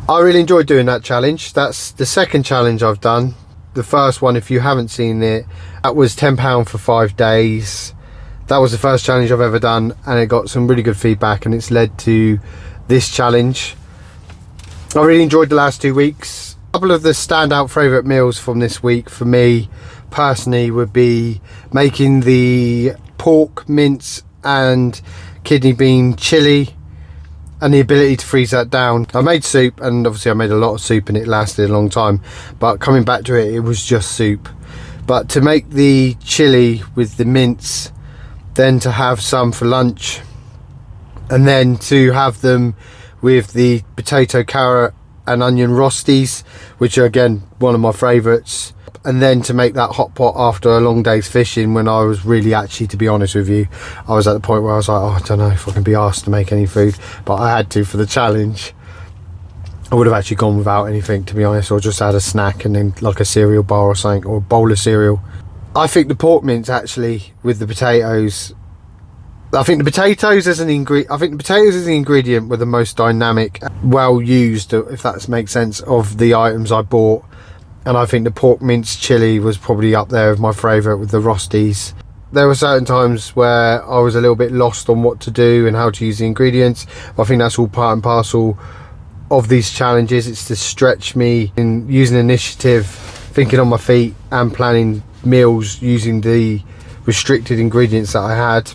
I really enjoyed doing that challenge. That's the second challenge I've done. The first one, if you haven't seen it, that was £10 for 5 days. That was the first challenge I've ever done, and it got some really good feedback, and it's led to this challenge. I really enjoyed the last 2 weeks. A couple of the standout favourite meals from this week for me personally would be making the pork mince and kidney bean chili, and the ability to freeze that down. I made soup, and obviously I made a lot of soup and it lasted a long time, but coming back to it, it was just soup. But to make the chili with the mince, then to have some for lunch, and then to have them with the potato, carrot and onion rosties, which are again one of my favourites, and then to make that hot pot after a long day's fishing, when I was really, actually, to be honest with you, I was at the point where I was like, oh, I don't know if I can be asked to make any food, but I had to for the challenge. I would have actually gone without anything, to be honest, or just had a snack and then like a cereal bar or something, or a bowl of cereal. I think the pork mince, actually, with the potatoes, I think the potatoes as an ingredient were the most dynamic, well used, if that makes sense, of the items I bought. And I think the pork mince chili was probably up there with my favourite with the rosties. There were certain times where I was a little bit lost on what to do and how to use the ingredients. But I think that's all part and parcel of these challenges. It's to stretch me in using initiative, thinking on my feet and planning meals using the restricted ingredients that I had.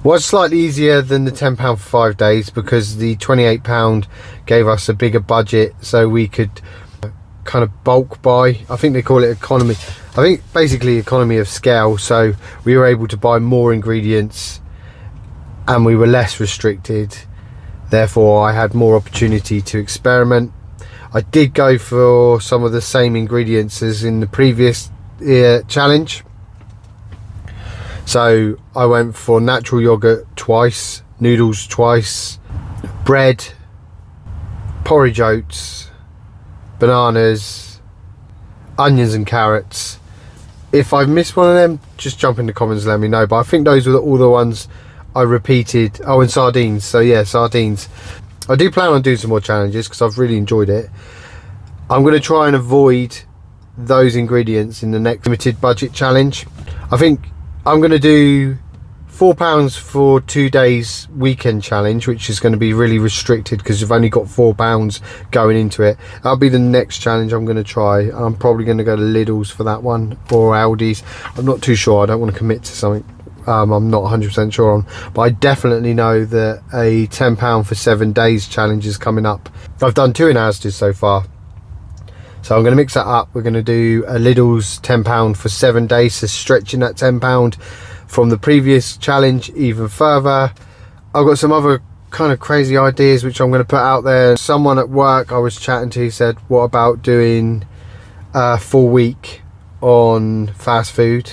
Was slightly easier than the £10 for 5 days, because the £28 gave us a bigger budget, so we could kind of bulk buy. I think they call it economy. I think basically economy of scale, so we were able to buy more ingredients and we were less restricted, therefore I had more opportunity to experiment. I did go for some of the same ingredients as in the previous challenge, so I went for natural yogurt twice, noodles twice, bread, porridge oats, bananas, onions and carrots. If I've missed one of them, just jump in the comments and let me know, but I think those were all the ones I repeated. Oh, and sardines. So yeah, sardines. I do plan on doing some more challenges because I've really enjoyed it. I'm going to try and avoid those ingredients in the next limited budget challenge. I think I'm going to do £4 for 2 days weekend challenge, which is going to be really restricted because you've only got £4 going into it. That'll be the next challenge I'm going to try. I'm probably going to go to Lidl's for that one, or Aldi's. I'm not too sure. I don't want to commit to something I'm not 100% sure on, but I definitely know that a £10 for 7 days challenge is coming up. I've done 2 in asdas so far, so I'm going to mix that up. We're going to do a Lidl's £10 for 7 days, so stretching that £10 from the previous challenge even further. I've got some other kind of crazy ideas which I'm going to put out there. Someone at work I was chatting to said, what about doing a full week on fast food?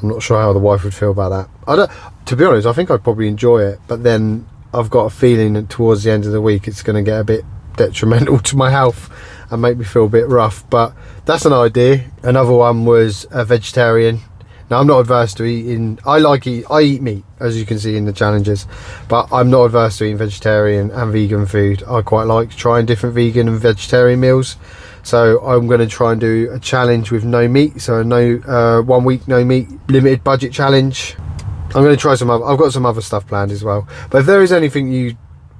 I'm not sure how the wife would feel about that. To be honest, I think I'd probably enjoy it, but then I've got a feeling that towards the end of the week it's going to get a bit detrimental to my health and make me feel a bit rough, but that's an idea. Another one was a vegetarian. Now, I'm not adverse to eating, I eat meat, as you can see in the challenges, but I'm not adverse to eating vegetarian and vegan food. I quite like trying different vegan and vegetarian meals. So I'm going to try and do a challenge with no meat, so a 1 week no meat limited budget challenge. I'm going to try I've got some other stuff planned as well, but if there is anything you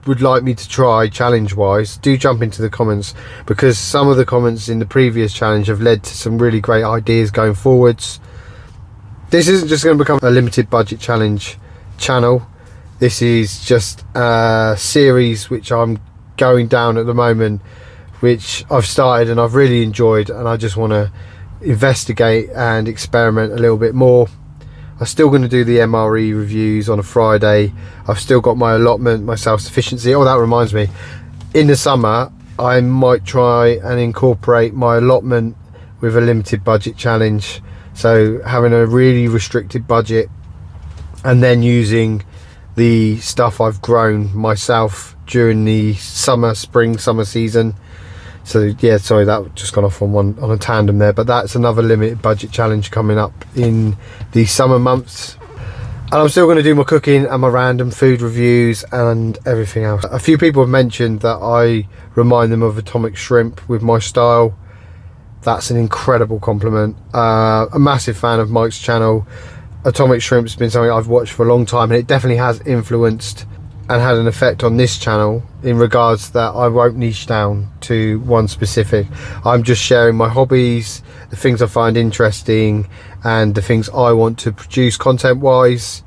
would like me to try challenge wise, do jump into the comments, because some of the comments in the previous challenge have led to some really great ideas going forwards. This isn't just going to become a limited budget challenge channel. This is just a series which I'm going down at the moment, which I've started and I've really enjoyed, and I just want to investigate and experiment a little bit more. I'm still going to do the MRE reviews on a Friday. I've still got my allotment, my self-sufficiency. Oh, that reminds me, in the summer I might try and incorporate my allotment with a limited budget challenge. So having a really restricted budget and then using the stuff I've grown myself during the summer season. So yeah, sorry, that just gone off on a tandem there, but that's another limited budget challenge coming up in the summer months. And I'm still going to do my cooking and my random food reviews and everything else. A few people have mentioned that I remind them of Atomic Shrimp with my style. That's an incredible compliment. A massive fan of Mike's channel. Atomic Shrimp's been something I've watched for a long time, and it definitely has influenced and had an effect on this channel in regards that I won't niche down to one specific. I'm just sharing my hobbies, the things I find interesting, and the things I want to produce content wise.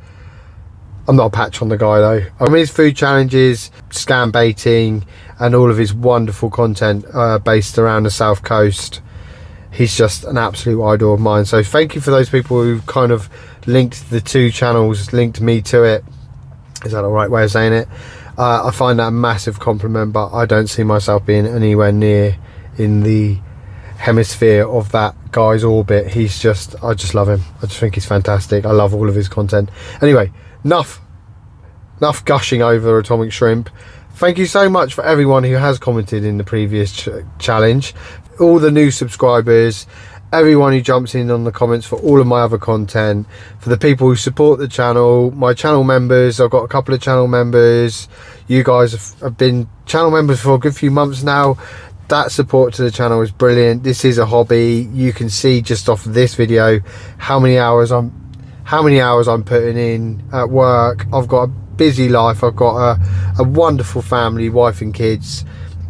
I'm not a patch on the guy though. I mean, his food challenges, scam baiting, and all of his wonderful content based around the South Coast. He's just an absolute idol of mine. So thank you for those people who kind of linked the 2 channels, linked me to it. Is that the right way of saying it? I find that a massive compliment, but I don't see myself being anywhere near in the hemisphere of that guy's orbit. I just love him. I just think he's fantastic. I love all of his content. Anyway, enough gushing over Atomic Shrimp. Thank you so much for everyone who has commented in the previous challenge, all the new subscribers, everyone who jumps in on the comments for all of my other content, for the people who support the channel, my channel members. I've got a couple of channel members. You guys have been channel members for a good few months now. That support to the channel is brilliant. This is a hobby. You can see just off this video how many hours I'm putting in at work. I've got a busy life. I've got a wonderful family, wife and kids,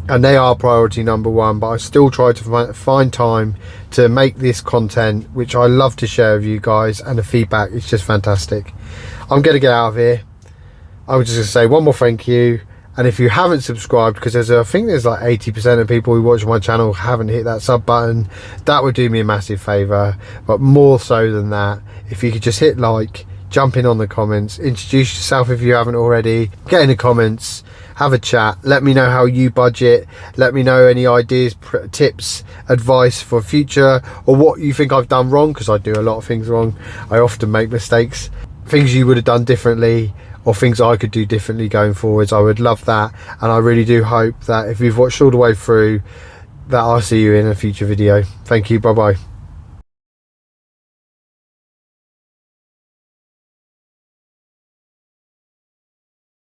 and they are priority number one, but I still try to find time to make this content, which I love to share with you guys, and the feedback is just fantastic. I'm going to get out of here. I was just going to say one more thank you, And if you haven't subscribed, because I think there's like 80% of people who watch my channel haven't hit that sub button, that would do me a massive favour. But more so than that, if you could just hit like, jump in on the comments, introduce yourself if you haven't already, get in the comments, have a chat, let me know how you budget, let me know any ideas, tips, advice for future, or what you think I've done wrong, because I do a lot of things wrong. I often make mistakes, things you would have done differently, or things I could do differently going forwards. I would love that, and I really do hope that if you've watched all the way through, that I'll see you in a future video. Thank you, bye bye.